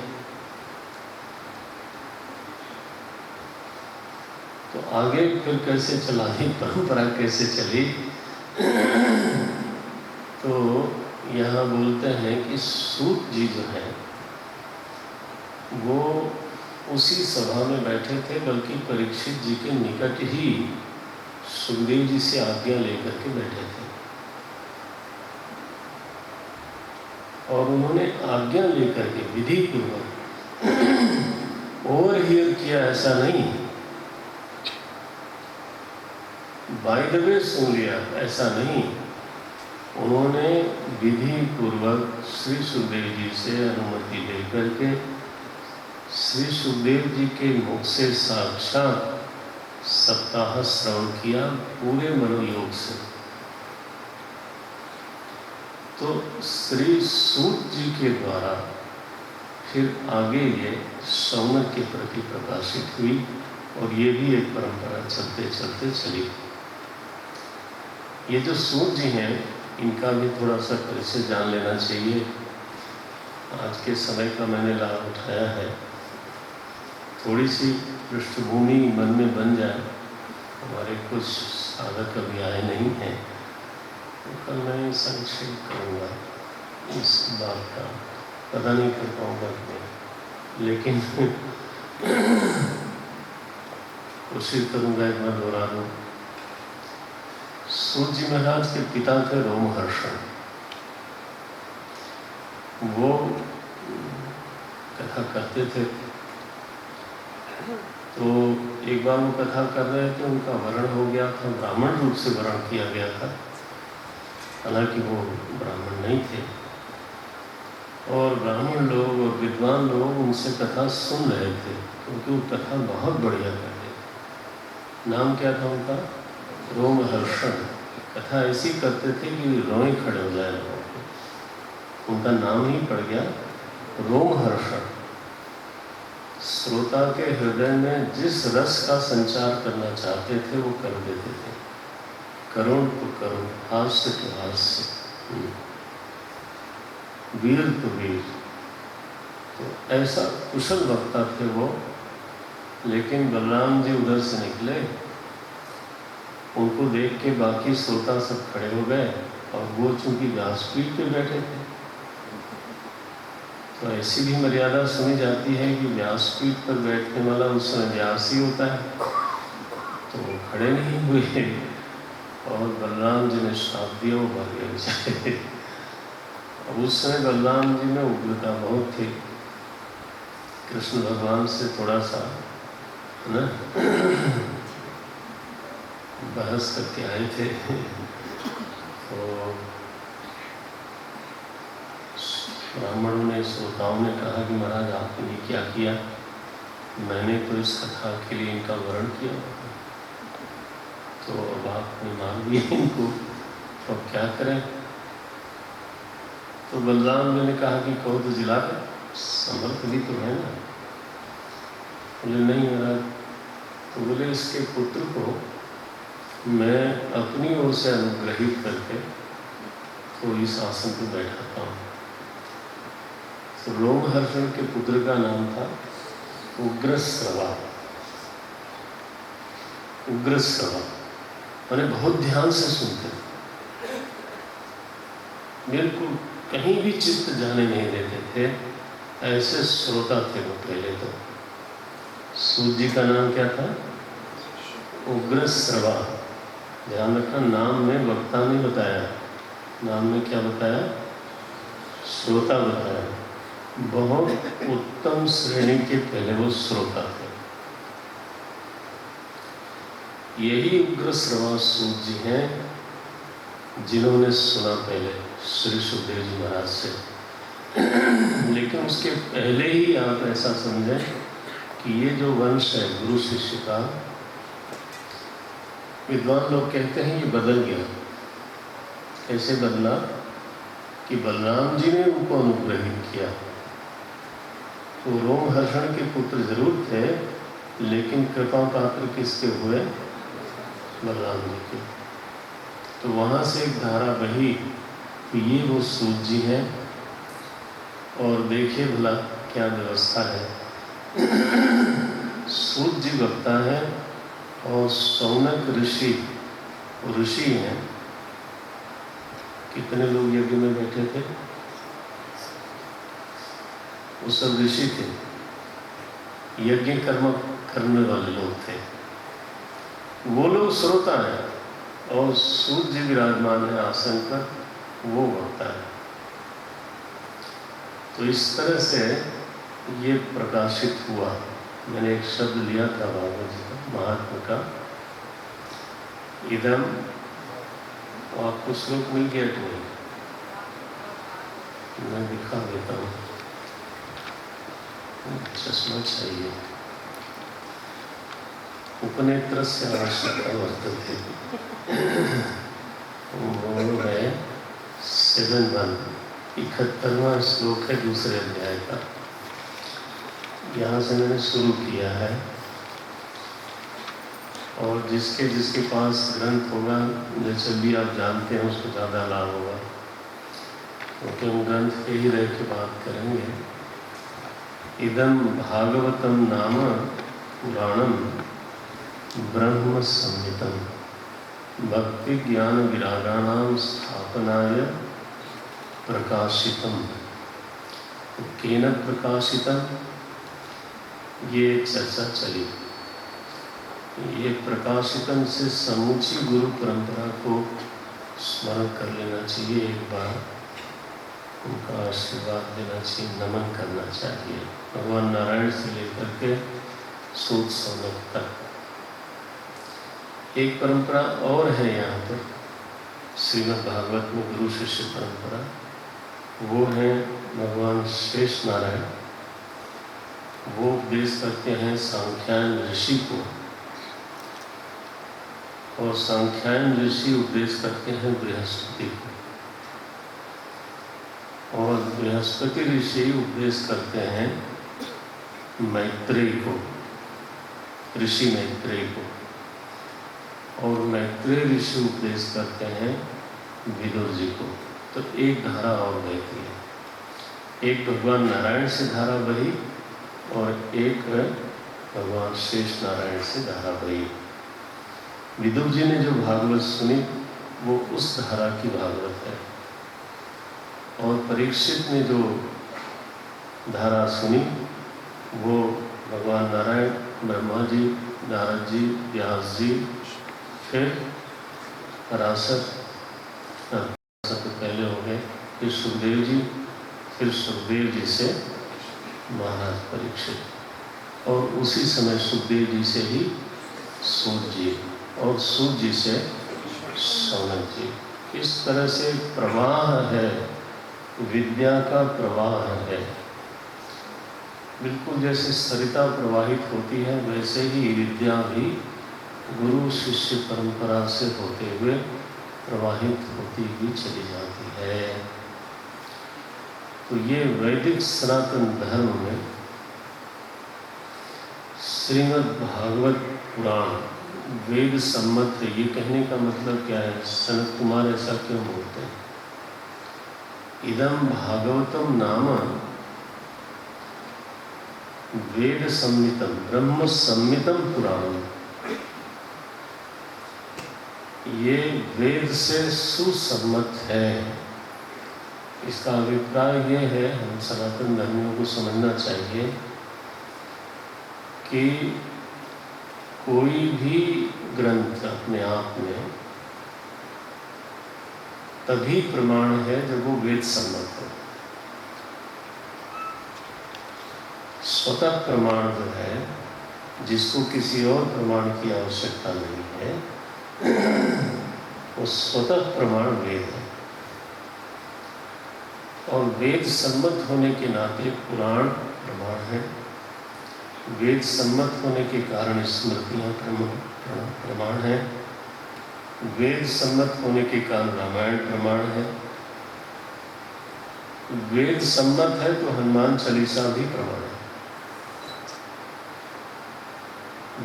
तो आगे फिर कैसे चला, परंपरा कैसे चली? तो यहाँ बोलते हैं कि सूत जी जो है वो उसी सभा में बैठे थे, बल्कि परीक्षित जी के निकट ही सुखदेव जी से आज्ञा लेकर के बैठे थे, और उन्होंने आज्ञा लेकर के विधि पूर्वक ओवर हियर किया, ऐसा नहीं, बाय द वे सुन लिया, ऐसा नहीं। उन्होंने विधि पूर्वक श्री सुखदेव जी से अनुमति लेकर के श्री सुखदेव जी के मुख से साक्षात सप्ताह श्रवण किया, पूरे मनोयोग से। तो श्री सूत जी के द्वारा फिर आगे ये शौनक के प्रति प्रकाशित हुई, और ये भी एक परंपरा चलते चलते चली। ये जो सूत जी हैं, इनका भी थोड़ा सा परिचय जान लेना चाहिए। आज के समय का मैंने लाभ उठाया है, थोड़ी सी पृष्ठभूमि मन में बन जाए। हमारे कुछ साधक अभी आए नहीं हैं, तो कल मैं संक्षेप करूँगा इस बात का, पता नहीं कर पाऊँगा कि नहीं, लेकिन कोशिश करूँगा एक बार दोहरा दूँ। सूत जी महाराज के पिता थे रोमहर्षण। वो कथा करते थे, तो एक बार वो कथा कर रहे थे, उनका वरण हो गया था, ब्राह्मण रूप से वरण किया गया था, हालांकि वो ब्राह्मण नहीं थे। और ब्राह्मण लोग और विद्वान लोग उनसे कथा सुन रहे थे, क्योंकि वो कथा बहुत बढ़िया करते थे। नाम क्या था उनका? रोमहर्षण। कथा ऐसी करते थे कि रोए खड़े हो जाए लोगों के। उनका नाम ही पड़ गया रोमहर्षण। श्रोता के हृदय में जिस रस का संचार करना चाहते थे वो कर देते थे। करुण तो करुण, हास्य तो हास्य, वीर तो वीर। तो ऐसा कुशल वक्ता थे वो। लेकिन बलराम जी उधर से निकले, उनको देख के बाकी श्रोता सब खड़े हो गए, और वो चूंकि व्यासपीठ पे बैठे थे, तो ऐसी भी मर्यादा सुनी जाती है कि व्यासपीठ पर बैठने वाला उस समय व्यास ही होता है। तो वो खड़े नहीं हुए, और बलराम जी ने श्राप दिया, वो भागे बेचारे। अब उस समय बलराम जी में उग्रता बहुत थी, कृष्ण भगवान से थोड़ा सा है ना बहस करके आए थे। तो ब्राह्मणों ने, श्रोताओं ने कहा कि महाराज आपने क्या किया? मैंने तो इस कथा के लिए इनका वरण किया, तो अब आपने मार दिया इनको, तो अब क्या करें? तो बलराम जी ने कहा कि कहो तो जिला दे, समर्थ भी तो है ना। बोले नहीं महाराज। तो बोले इसके पुत्र को मैं अपनी ओर से अनुग्रहित करके तो इस आसन पर बैठाता हूँ। तो रोमहर्षण के पुत्र का नाम था उग्रश्रवा। उग्रश्रवा मैंने बहुत ध्यान से सुनते, बिल्कुल कहीं भी चित्त जाने नहीं देते थे, ऐसे श्रोता थे वो पहले तो। सूत जी का नाम क्या था? उग्रश्रवा। ध्यान रखना, नाम में वक्ता नहीं बताया, नाम में क्या बताया? श्रोता बताया। बहुत उत्तम श्रेणी के पहले वो श्रोता थे। यही उग्रश्रवा सूत जी हैं जिन्होंने सुना पहले श्री सुखदेव जी महाराज से। लेकिन उसके पहले ही आप ऐसा समझें कि ये जो वंश है गुरु शिष्य का, विद्वान लोग कहते हैं ये बदल गया। कैसे बदला? कि बलराम जी ने उनको अनुग्रहित किया। तो रोमहर्षण के पुत्र जरूर थे, लेकिन कृपा पात्र किसके हुए? बलराम जी के। तो वहाँ से एक धारा बही, तो ये वो सूत जी हैं, और देखिए भला क्या व्यवस्था है। सूत जी वक्ता है, और सौनक ऋषि हैं। कितने लोग यज्ञ में बैठे थे? वो सब ऋषि थे, यज्ञ कर्म करने वाले लोग थे। वो लोग श्रोता है, और सूत जी विराजमान है आसन पर, वो वक्ता है। तो इस तरह से ये प्रकाशित हुआ। मैंने एक शब्द लिया था भागवत जी का, महात्मा का, इदम। आपको श्लोक मिल गया कि नहीं? मैं दिखा देता हूँ, चश्मा चाहिए। उपनेत्र से आवश्यकता वर्तते। वो है 7:1, 71वां श्लोक है दूसरे अध्याय का। यहाँ से मैंने शुरू किया है, और जिसके जिसके पास ग्रंथ होगा, जैसे भी आप जानते हैं, उसको ज़्यादा लाभ होगा, क्योंकि हम ग्रंथ पे ही रह के बात करेंगे। इदम भागवतम नाम पुराणम ब्रह्म संहितम। भक्ति ज्ञान विरागाणाम स्थापनाय प्रकाशितम। केन प्रकाशितम, ये चर्चा चली। ये प्रकाशितम से समूची गुरु परंपरा को स्मरण कर लेना चाहिए, एक बार उनका आशीर्वाद देना चाहिए, नमन करना चाहिए। भगवान नारायण से लेकर के सूत सौनक तक एक परंपरा और है यहाँ पर श्रीमद् भागवत में, गुरु शिष्य परंपरा। वो है भगवान शेष नारायण। वो उपदेश करते हैं सांख्यायन ऋषि को, और सांख्यायन ऋषि उपदेश करते हैं बृहस्पति को, और बृहस्पति ऋषि उपदेश करते हैं मैत्रेय को, ऋषि मैत्रेय को, और मैत्रेय ऋषि उपदेश करते हैं विदुर जी को। तो एक धारा और बहती है, एक भगवान नारायण से धारा बही और एक भगवान शेष नारायण से धारा बही। विदुर जी ने जो भागवत सुनी वो उस धारा की भागवत है, और परीक्षित ने जो धारा सुनी वो भगवान नारायण, ब्रह्मा जी, नारद जी, व्यास जी, फिर पराशर तो पहले हो गए, फिर सुखदेव जी, फिर सुखदेव जी से महाराज परीक्षित, और उसी समय सुखदेव जी से ही सूत जी, और सूत जी से सौनक जी। इस तरह से प्रवाह है, विद्या का प्रवाह है। बिल्कुल जैसे सरिता प्रवाहित होती है वैसे ही विद्या भी गुरु शिष्य परंपरा से होते हुए प्रवाहित होती हुई चली जाती है। तो ये वैदिक सनातन धर्म में श्रीमद् भागवत पुराण वेद सम्मत है। ये कहने का मतलब क्या है? सनत कुमार ऐसा क्यों बोलते हैं? इदम भागवतम नाम वेद सम्मितम ब्रह्म सम्मितम पुराण। ये वेद से सुसम्मत है। इसका अभिप्राय ये है, हम सनातन धर्मियों को समझना चाहिए कि कोई भी ग्रंथ अपने आप में तभी प्रमाण है जब वो वेद सम्मत हो। स्वतः प्रमाण जो है, जिसको किसी और प्रमाण की आवश्यकता नहीं है, वो स्वतः प्रमाण वेद है। और वेद सम्मत होने के नाते पुराण प्रमाण है। वेद सम्मत होने के कारण स्मृतियाँ प्रमाण है। वेद सम्मत होने के कारण रामायण प्रमाण है। वेद सम्मत है तो हनुमान चालीसा भी प्रमाण है।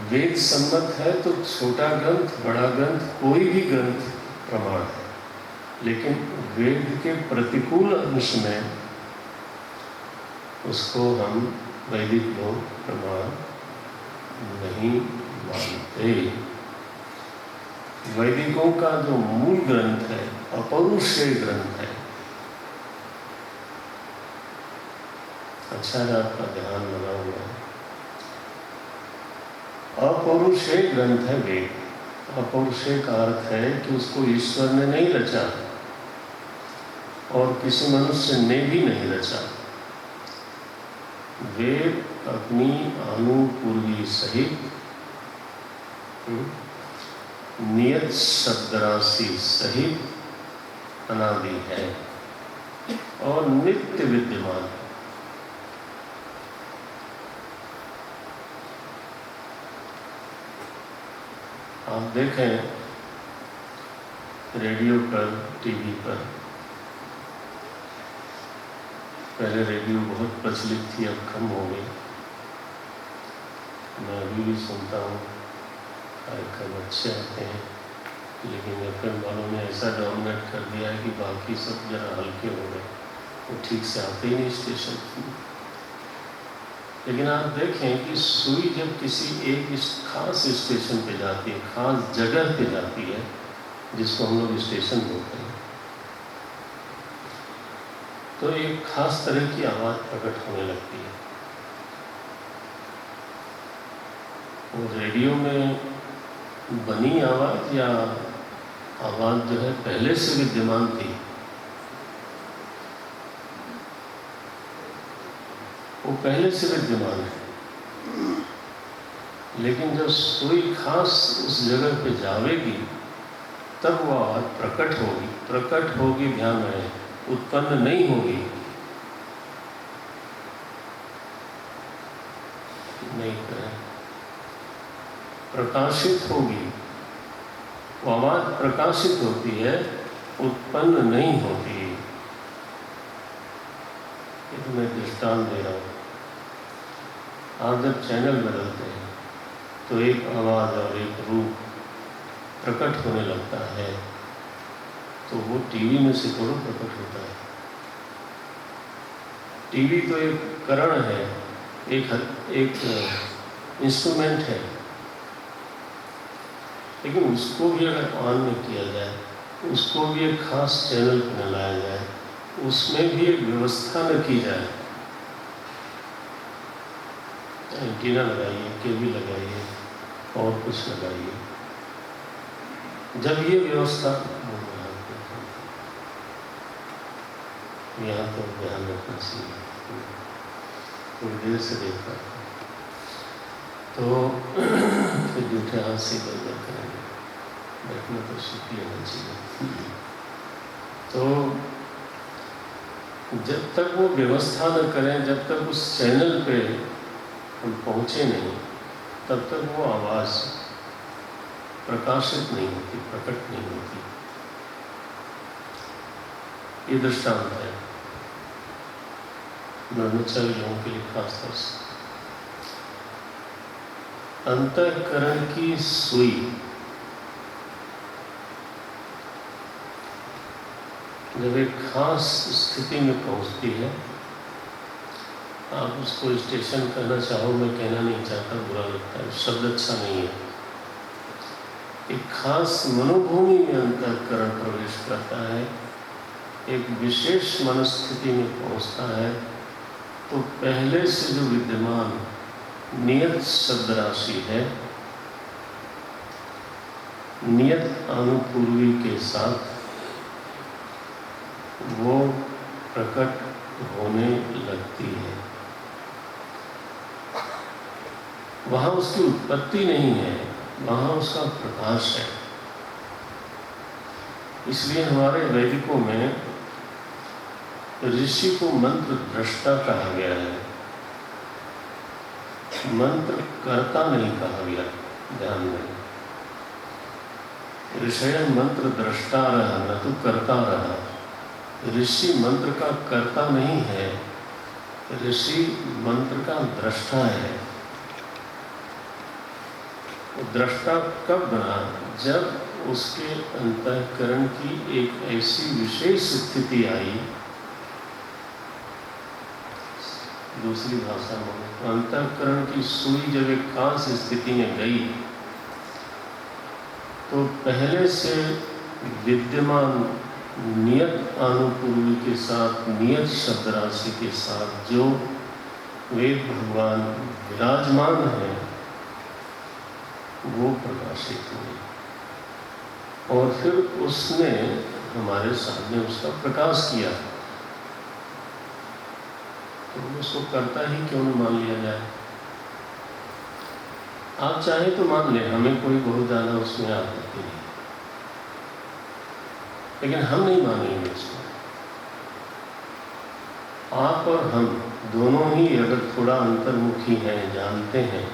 वेद सम्मत है तो छोटा ग्रंथ, बड़ा ग्रंथ, कोई भी ग्रंथ प्रमाण है। लेकिन वेद के प्रतिकूल अंश में उसको हम वैदिक लोग प्रमाण नहीं मानते। वैदिकों का जो मूल ग्रंथ है, अपौरुषेय ग्रंथ है। अच्छा है, आपका ध्यान लगा हुआ है। अपौरुषेय ग्रंथ है वेद। अपौरुषेय का अर्थ है कि उसको ईश्वर ने नहीं रचा और किसी मनुष्य ने भी नहीं रचा। वेद अपनी अनुपूर्वी सहित नियत शब्द राशि सहित अनादि है और नित्य विद्यमान है। आप देखें रेडियो पर, टीवी पर, पहले रेडियो बहुत प्रचलित थी, अब कम हो गई। मैं अभी भी सुनता हूँ, कार्यक्रम अच्छे आते हैं, लेकिन एफएम वालों ने ऐसा डोमिनेट कर दिया है कि बाकी सब जरा हल्के हो गए, वो ठीक से आते ही नहीं स्टेशन। लेकिन आप देखें कि सुई जब किसी एक खास स्टेशन पे जाती है, खास जगह पे जाती है, जिसको हम लोग स्टेशन बोलते हैं, तो एक खास तरह की आवाज़ प्रकट होने लगती है। वो रेडियो में बनी आवाज़ या आवाज़ जो है पहले से विद्यमान थी, वो पहले से विद्यमान है, लेकिन जब सुई खास उस जगह पे जावेगी तब वो आवाज़ प्रकट होगी, ध्यान रहे, उत्पन्न नहीं होगी। नहीं करें, प्रकाशित होगी। वो आवाज़ प्रकाशित होती है, उत्पन्न नहीं होती। ये तो मैं दृष्टांत दे रहा हूँ। आप जब चैनल बदलते हैं तो एक आवाज़ और एक रूप प्रकट होने लगता है, तो वो टीवी में से थोड़ा प्रकट होता है। टीवी तो एक करण है, एक इंस्ट्रूमेंट है, लेकिन उसको भी अगर ऑन में किया जाए, उसको भी एक खास चैनल पर लाया जाए, उसमें भी एक व्यवस्था न की जाए, एंटीना लगाइए, केबल लगाइए और कुछ लगाइए, जब ये व्यवस्था यहाँ तो ध्यान रखना चाहिए, थोड़ी देर से देखा तो फिर जूठे हाथ से गड़बड़ करेंगे, बैठना तो सीख लेना चाहिए। तो जब तक वो व्यवस्था न करें, जब तक उस चैनल पे हम पहुँचे नहीं, तब तक वो आवाज़ प्रकाशित नहीं होती, प्रकट नहीं होती। ये दृष्टांत है ब्रह्मचारी लोगों के लिए खास तौर से। अंतःकरण की सुई जब एक खास स्थिति में पहुंचती है, आप उसको स्टेशन कहना चाहो, मैं कहना नहीं चाहता, बुरा लगता है, शब्द अच्छा नहीं है। एक खास मनोभूमि में अंतःकरण प्रवेश करता है, एक विशेष मनस्थिति में पहुंचता है, तो पहले से जो विद्यमान नियत शब्द राशि है, नियत अनुपूर्वी के साथ वो प्रकट होने लगती है। वहाँ उसकी उत्पत्ति नहीं है, वहाँ उसका प्रकाश है। इसलिए हमारे वैदिकों में ऋषि को मंत्र दृष्टा कहा गया है, मंत्र कर्ता नहीं कहा गया। ध्यान में, ऋषय मंत्र दृष्टा रहा, न तो कर्ता रहा। ऋषि मंत्र का कर्ता नहीं है, ऋषि मंत्र का दृष्टा है। दृष्टा कब बना? जब उसके अंतःकरण की एक ऐसी विशेष स्थिति आई, दूसरी भाषा में अंतःकरण की सुई जब एक खास स्थिति में गई, तो पहले से विद्यमान नियत अनुपूर्वी के साथ, नियत शब्द राशि के साथ जो वेद भगवान विराजमान है, वो प्रकाशित हुए और फिर उसने हमारे सामने उसका प्रकाश किया। तो उसको करता ही क्यों न मान लिया जाए? आप चाहे तो मान लें, हमें कोई बहुत ज़्यादा उसमें आपत्ति नहीं, लेकिन हम नहीं मानेंगे उसको। आप और हम दोनों ही अगर थोड़ा अंतर्मुखी हैं, जानते हैं,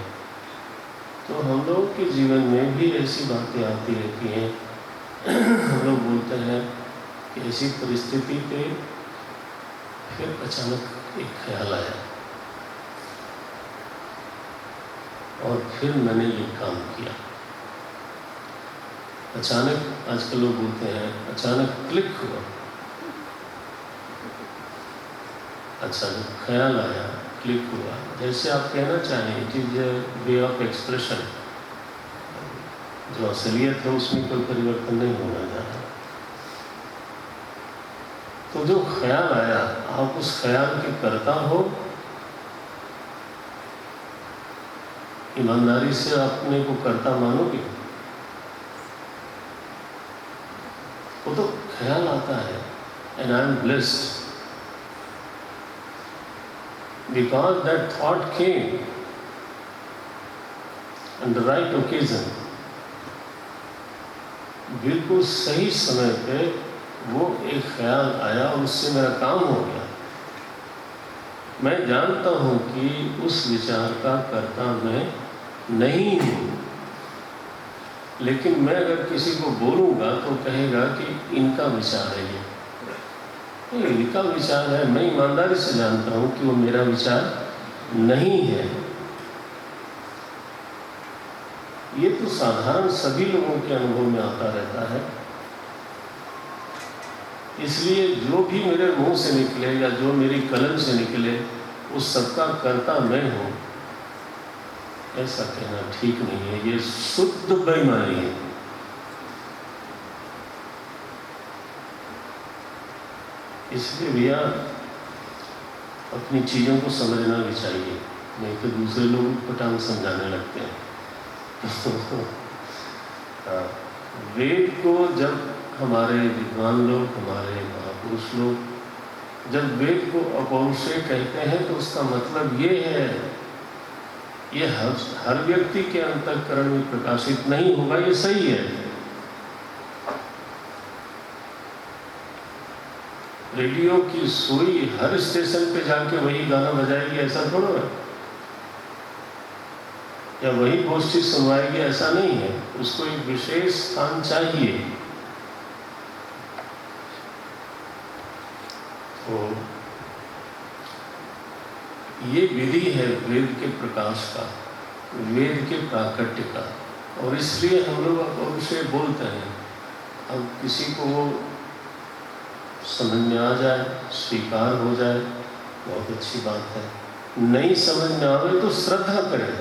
तो हम लोग के जीवन में भी ऐसी बातें आती रहती हैं। हम लोग बोलते हैं कि ऐसी परिस्थिति पे फिर अचानक एक ख्याल आया और फिर मैंने ये काम किया। अचानक, आजकल लोग बोलते हैं अचानक क्लिक हुआ। अचानक ख्याल आया, क्लिक हुआ। जैसे आप कहना चाहें, it is a way of expression. जो असलियत है उसमें कोई परिवर्तन नहीं होना जा रहा। तो जो ख्याल आया, आप उस ख्याल के कर्ता हो, ईमानदारी से अपने को कर्ता मानोगे? वो तो ख्याल आता है, and I am blessed because that thought came on the right occasion. बिल्कुल सही समय पे वो एक ख्याल आया और उससे मेरा काम हो गया। मैं जानता हूं कि उस विचार का कर्ता मैं नहीं हूं, लेकिन मैं अगर किसी को बोलूंगा तो कहेगा कि इनका विचार है, ये इनका विचार है। मैं ईमानदारी से जानता हूं कि वो मेरा विचार नहीं है। ये तो साधारण सभी लोगों के अनुभव में आता रहता है। इसलिए जो भी मेरे मुंह से निकले या जो मेरी कलम से निकले, उस सबका कर्ता मैं हूं, ऐसा कहना ठीक नहीं है। ये शुद्ध बेईमानी है। इसलिए भैया अपनी चीज़ों को समझना भी चाहिए, नहीं तो दूसरे लोग पटांग समझाने लगते हैं। वेद को जब हमारे विद्वान लोग, हमारे महापुरुष लोग जब वेद को अपौरुषेय कहते हैं तो उसका मतलब ये है, ये हर व्यक्ति के अंतःकरण में प्रकाशित नहीं होगा, ये सही है। रेडियो की सुई हर स्टेशन पे जाके वही गाना बजाएगी ऐसा थोड़ा है, या वही गोष्ठी सुनवाएगी ऐसा नहीं है। उसको एक विशेष स्थान चाहिए। तो ये विधि है वेद के प्रकाश का, वेद के प्राकट्य का, और इसलिए हम लोग अपौरुषेय बोलते हैं। अब किसी को वो समझ में आ जाए, स्वीकार हो जाए, बहुत अच्छी बात है। नहीं समझ में आवे तो श्रद्धा करें।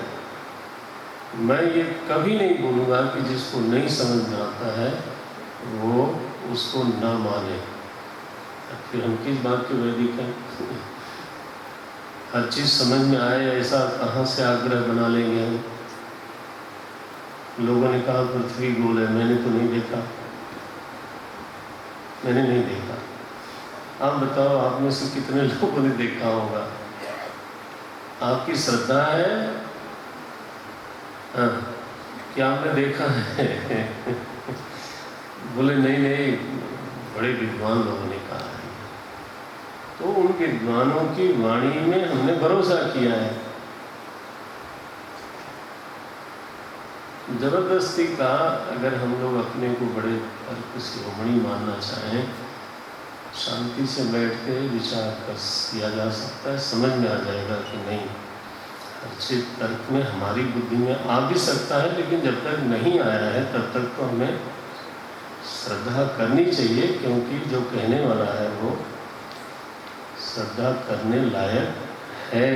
मैं ये कभी नहीं बोलूँगा कि जिसको नहीं समझ में आता है वो उसको ना माने। फिर हम किस बात के वैदिक हैं? हर चीज़ समझ में आए ऐसा कहाँ से आग्रह बना लेंगे हम? लोगों ने कहा पृथ्वी गोल है, मैंने तो नहीं देखा, मैंने नहीं देखा। आप बताओ, आप में से कितने लोगों ने देखा होगा? आपकी श्रद्धा है? हाँ, क्या आपने देखा है? बोले नहीं नहीं, बड़े विद्वान लोगों ने कहा है। तो उन विद्वानों की वाणी में हमने भरोसा किया है। जबरदस्ती का अगर हम लोग अपने को बड़े शिरोमणि मानना चाहें, शांति से बैठ के विचार कर किया जा सकता है। समझ में आ जाएगा कि नहीं, हर चीज तर्क में हमारी बुद्धि में आ भी सकता है, लेकिन जब तक नहीं आया है तब तक तो हमें श्रद्धा करनी चाहिए, क्योंकि जो कहने वाला है वो श्रद्धा करने लायक है।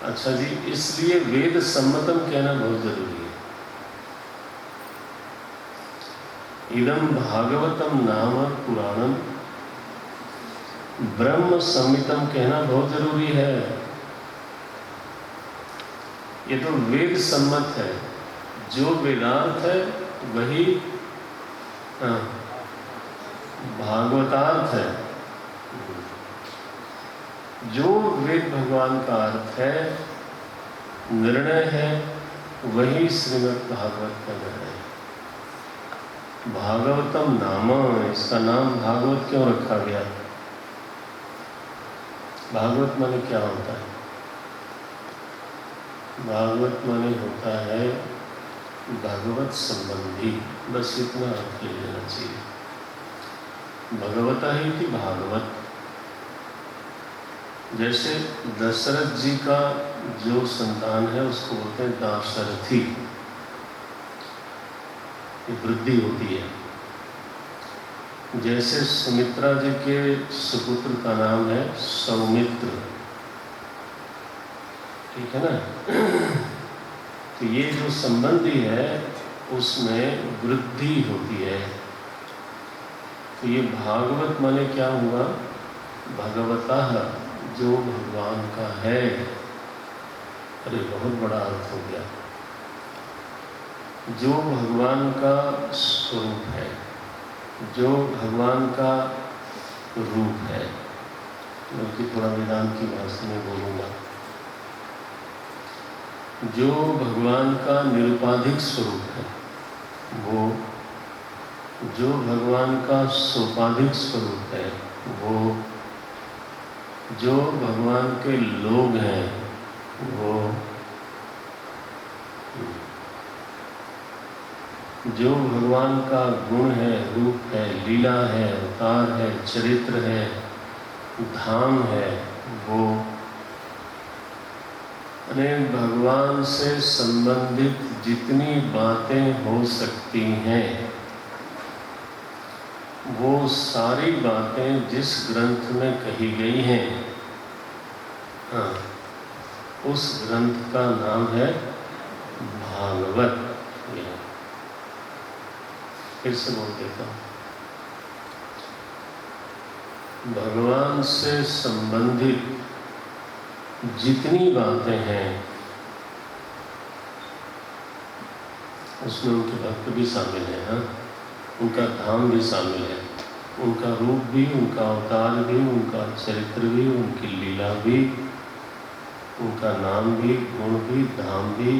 अच्छा जी, इसलिए वेद सम्मतम कहना बहुत जरूरी है। इदम भागवतम नाम पुराणम ब्रह्म संहितम कहना बहुत जरूरी है। ये तो वेद सम्मत है। जो वेदार्थ है वही भागवतार्थ है। जो वेद भगवान का अर्थ है, निर्णय है, वही श्रीमद् भागवत का निर्णय है। भागवतम नाम, इसका नाम भागवत क्यों रखा गया? भागवत माने क्या होता है? भागवत माने होता है भगवत संबंधी। बस इतना अर्थ ले लेना चाहिए। भगवता ही थी भागवत। जैसे दशरथ जी का जो संतान है उसको बोलते हैं दाशरथी, वृद्धि होती है। जैसे सुमित्रा जी के सुपुत्र का नाम है सौमित्र, ठीक है ना। तो ये जो संबंधी है उसमें वृद्धि होती है। तो ये भागवत माने क्या हुआ? भगवतः, जो भगवान का है। अरे बहुत बड़ा अर्थ हो गया। जो भगवान का स्वरूप है, जो भगवान का रूप है, बल्कि थोड़ा वेदांत की भाषा में बोलूँगा, जो भगवान का निरुपाधिक स्वरूप है, वो जो भगवान का सोपाधिक स्वरूप है, वो जो भगवान के लोग हैं, वो जो भगवान का गुण है, रूप है, लीला है, अवतार है, चरित्र है, धाम है, वो अनेक भगवान से संबंधित जितनी बातें हो सकती हैं, वो सारी बातें जिस ग्रंथ में कही गई हैं, हाँ, उस ग्रंथ का नाम है भागवत। फिर से बोल देता हूँ, भगवान से संबंधित जितनी बातें हैं उसमें उनके भक्त भी शामिल हैं, हाँ, उनका धाम भी शामिल है, उनका रूप भी, उनका अवतार भी, उनका चरित्र भी, उनकी लीला भी, उनका नाम भी, गुण भी, धाम भी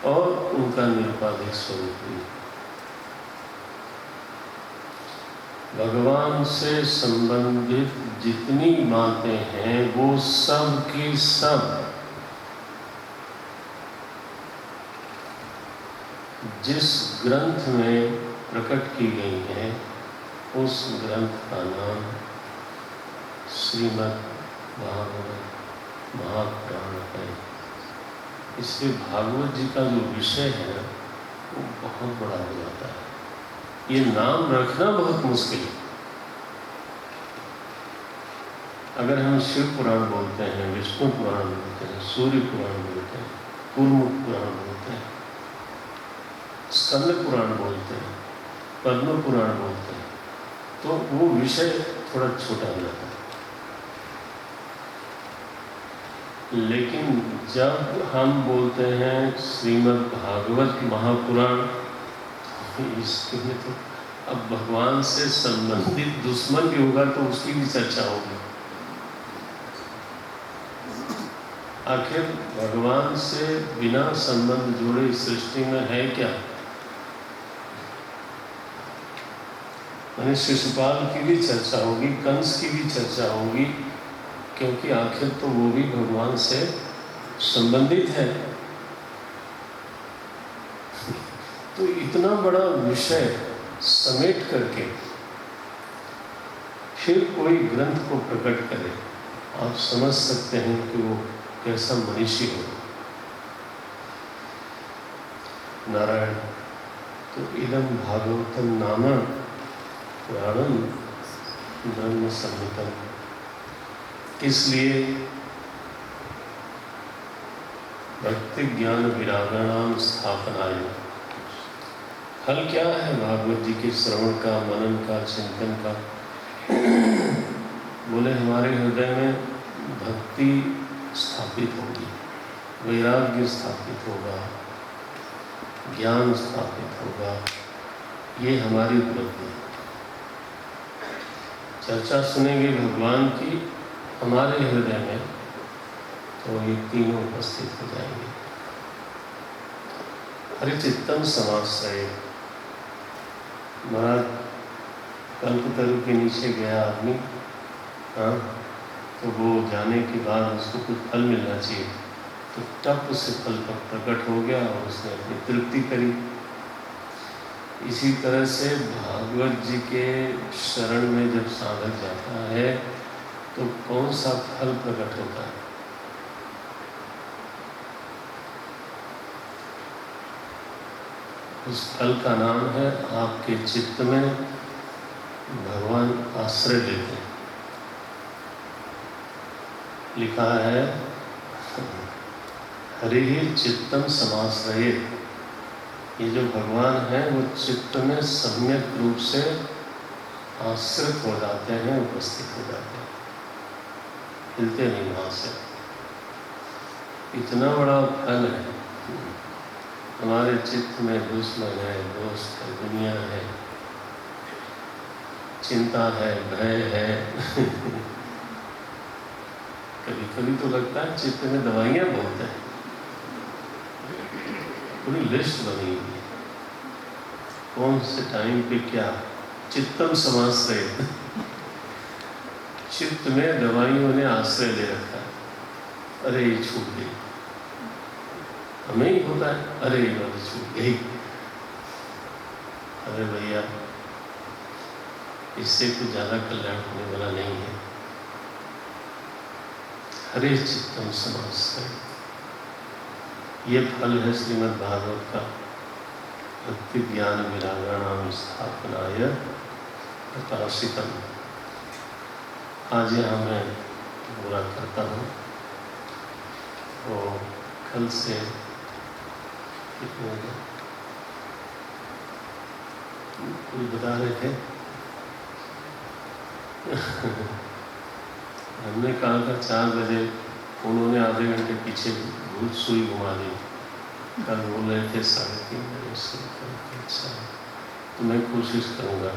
और उनका निरुपाधिक स्वरूप भी। भगवान से संबंधित जितनी बातें हैं वो सब की सब जिस ग्रंथ में प्रकट की गई है, उस ग्रंथ का नाम श्रीमद् भागवत महापुराण है। इसलिए भागवत जी का जो विषय है वो बहुत बड़ा हो जाता है। ये नाम रखना बहुत मुश्किल है। अगर हम शिव पुराण बोलते हैं, विष्णु पुराण बोलते हैं, सूर्य पुराण बोलते हैं, कूर्म पुराण बोलते हैं, स्कंद पुराण बोलते हैं, पद्म पुराण बोलते हैं, तो वो विषय थोड़ा छोटा हो जाता है। लेकिन जब हम बोलते हैं श्रीमद् भागवत महापुराण, इसके में तो अब भगवान से संबंधित दुश्मन भी होगा तो उसकी भी चर्चा होगी। आखिर भगवान से बिना संबंध जुड़े इस सृष्टि में है क्या? यानी शिशुपाल की भी चर्चा होगी, कंस की भी चर्चा होगी, क्योंकि आखिर तो वो भी भगवान से संबंधित है। तो इतना बड़ा विषय समेट करके फिर कोई ग्रंथ को प्रकट करे, आप समझ सकते हैं कि वो कैसा मनीषी हो। नारायण तो इदं भागवतम नाम पुराणम ब्रह्म संहितम। इसलिए भक्ति ज्ञान विरागाणाम स्थापनाय। फल क्या है भागवत जी के श्रवण का, मनन का, चिंतन का? बोले हमारे हृदय में भक्ति स्थापित होगी, वैराग्य स्थापित होगा, ज्ञान स्थापित होगा। ये हमारी उपलब्धि है। चर्चा सुनेंगे भगवान की हमारे हृदय में, तो ये तीनों उपस्थित हो जाएंगे। हरिचित्तम समाश्रय। महाराज कल्पतरु के नीचे गया आदमी, हाँ, तो वो जाने के बाद उसको कुछ फल मिलना चाहिए, तो टप उससे फल प्रकट हो गया और उसने अपनी तृप्ति करी। इसी तरह से भागवत जी के शरण में जब साधक जाता है तो कौन सा फल प्रकट होता है? उस फल का नाम है आपके चित्त में भगवान आश्रय लेते हैं। लिखा है हरिः चित्तम समाश्रये, ये जो भगवान है वो चित्त में सम्यक रूप से आश्रित हो जाते हैं, उपस्थित हो जाते हैं, हिलते नहीं वहाँ से। इतना बड़ा फल है। हमारे चित्त में दुश्मन है, दोस्त है, दुनिया है, चिंता है, भय है। कभी कभी तो लगता है चित्त में दवाइयाँ बहुत है, पूरी लिस्ट बनी हुई है, कौन से टाइम पे क्या। चित्तम समाश्रय, चित्त में दवाइयों ने आश्रय ले रखा है। अरे ये छूट गई, हमें ही होता है, अरे ये बात छूट गई, अरे भैया इससे कुछ ज्यादा कल्याण होने वाला नहीं है। हरे चित्तम समाश्रय, ये फल है श्रीमद् भागवत का। भक्ति ज्ञान विरागाणाम स्थापनाय प्रकाशितम। आज यहाँ मैं पूरा करता हूँ। तो कल से कितने बजे कोई बता रहे थे हमने कहा था 4 बजे, उन्होंने आधे घंटे पीछे भूत सुई घुमा दी। कल बोल रहे थे 3:30 बजे से। अच्छा, तो मैं कोशिश करूँगा।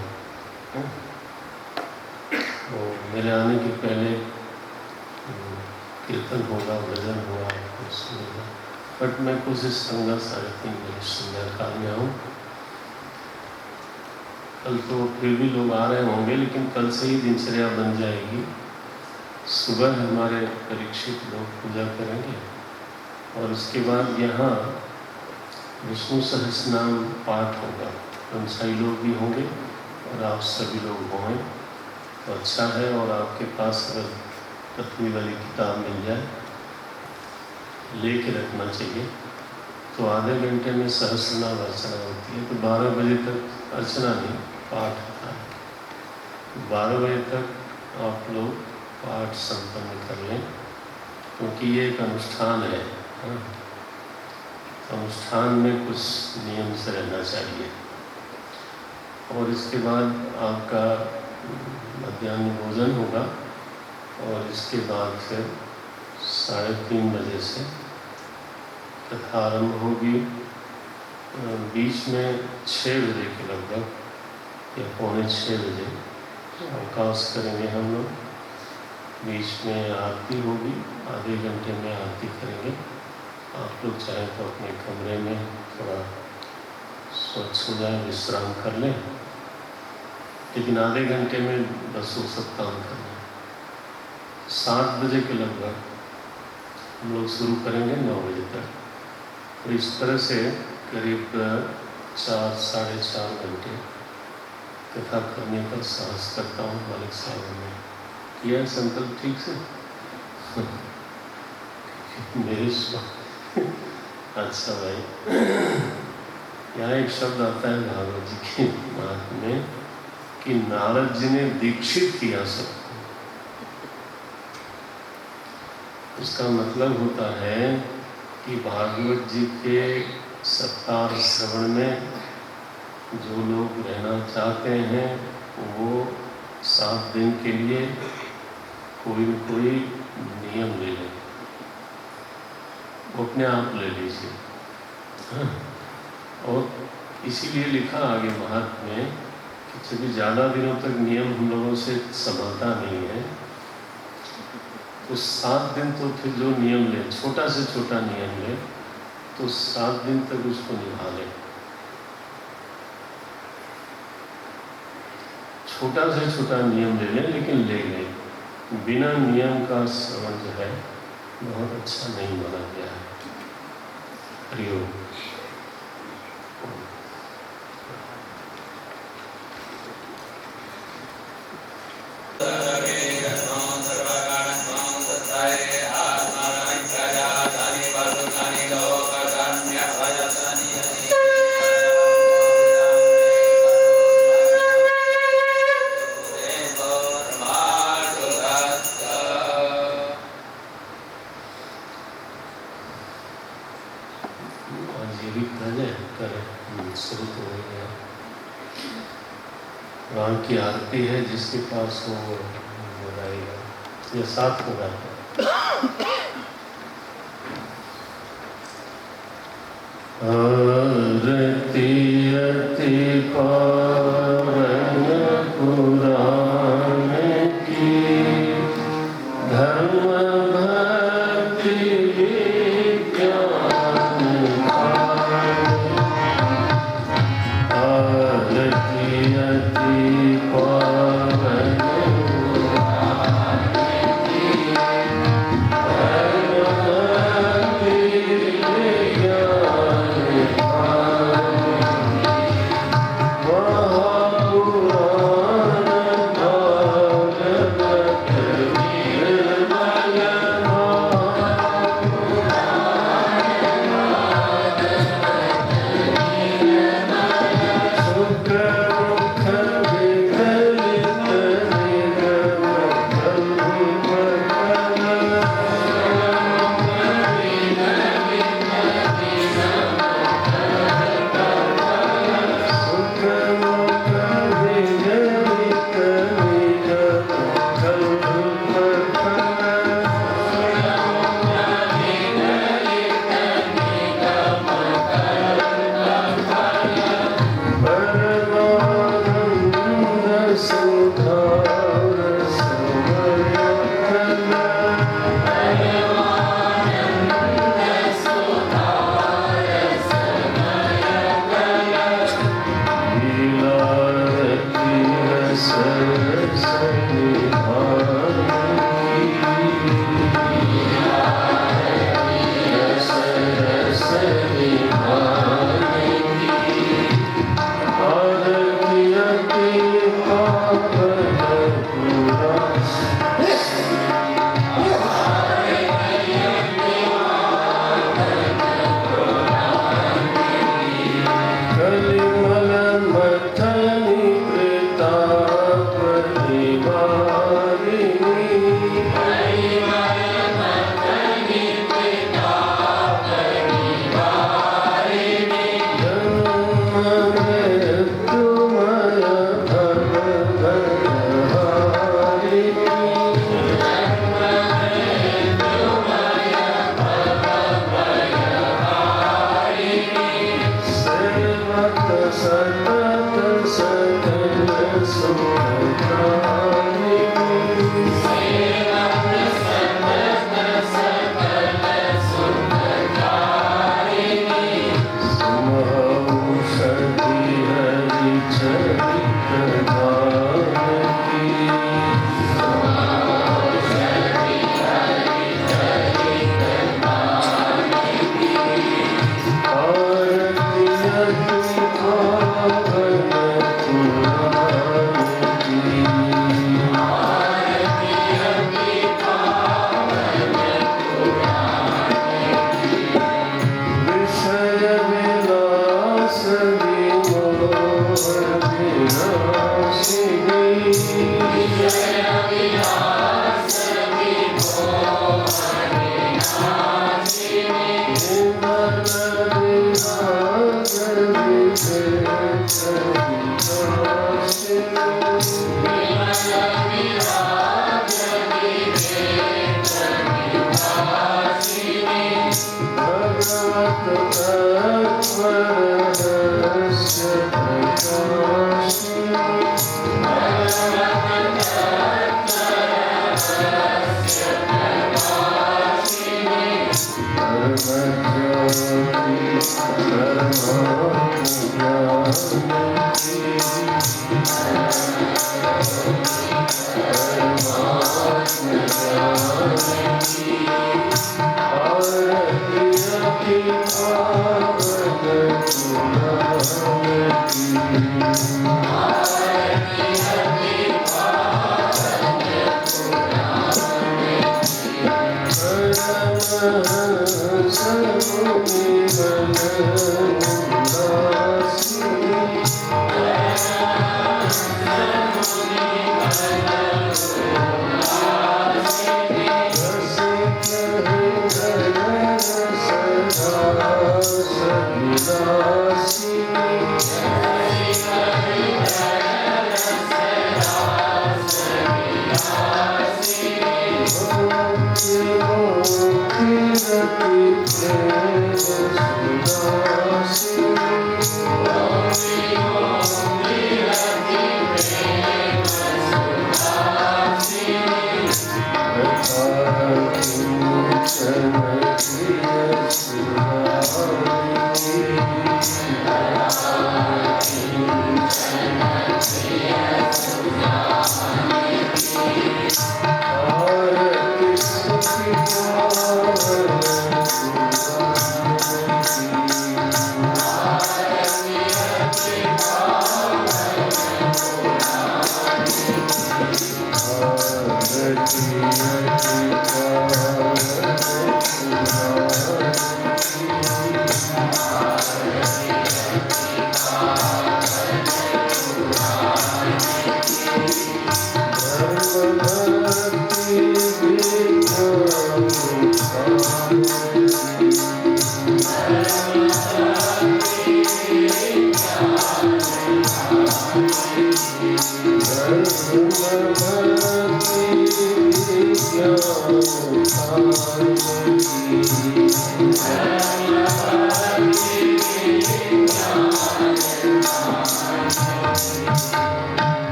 तो मेरे आने के पहले कीर्तन होगा, भजन होगा, कुछ होगा, बट मैं कोशिश करूँगा 3:30 बजे संध्याकाल में आऊँ। कल तो फिर भी लोग आ रहे होंगे, लेकिन कल से ही दिनचर्या बन जाएगी। सुबह हमारे परीक्षित लोग पूजा करेंगे और उसके बाद यहाँ विष्णु सहस्रनाम पाठ होगा। पंचाई लोग भी होंगे और आप सभी लोग होंगे तो अच्छा है। और आपके पास अगर पत्नी वाली किताब मिल जाए, लेके रखना चाहिए। तो आधे घंटे में सहस्रनाम अर्चना होती है। तो 12 बजे तक अर्चना नहीं, पाठ होता है। 12 बजे तक आप लोग पाठ संपन्न कर लें, क्योंकि ये एक अनुष्ठान है। अनुष्ठान में कुछ नियम से रहना चाहिए। और इसके बाद आपका मध्याह्न भोजन होगा और इसके बाद फिर 3:30 बजे से कथा आरंभ होगी। बीच में 6 बजे के लगभग या 5:45 बजे अवकाश करेंगे हम लोग। बीच में आरती होगी, आधे घंटे में आरती करेंगे। आप लोग चाहें तो अपने कमरे में थोड़ा स्वच्छ हो जाए, विश्राम कर लें, लेकिन आधे घंटे में बस वो सब काम करना है। 7 बजे के लगभग हम लोग शुरू करेंगे 9 बजे तक। तो इस तरह से करीब 4 साढ़े 4 घंटे कथा करने का साहस करता हूँ। मालिक साहब ने किया संकल्प ठीक से मेरे अच्छा भाई, यहाँ एक शब्द आता है भागवत जी के महात्म्य में कि नारद जी ने दीक्षित किया सबको। उसका मतलब होता है कि भागवत जी के सप्ताह श्रवण में जो लोग रहना चाहते हैं वो 7 दिन के लिए कोई न कोई नियम ले लें, वो अपने आप ले लीजिए। हाँ? और इसीलिए लिखा आगे महात्म्य में कि चूँकि ज़्यादा दिनों तक नियम हम लोगों से संभलता नहीं है, तो 7 दिन तो फिर जो नियम ले, छोटा से छोटा नियम ले, तो 7 दिन तक उसको निभा ले। छोटा से छोटा नियम ले लें, लेकिन ले लें। बिना नियम का श्रवण जो है बहुत अच्छा नहीं माना गया है। हरिओम। कर शुरू तो हो गया। राम की आरती है, जिसके पास हो वो लगाएगा या साथ में गाता। आरती अति पावन पुराण की, धर्म भक्ति विज्ञान आरती अति पावन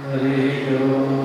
Hare Om.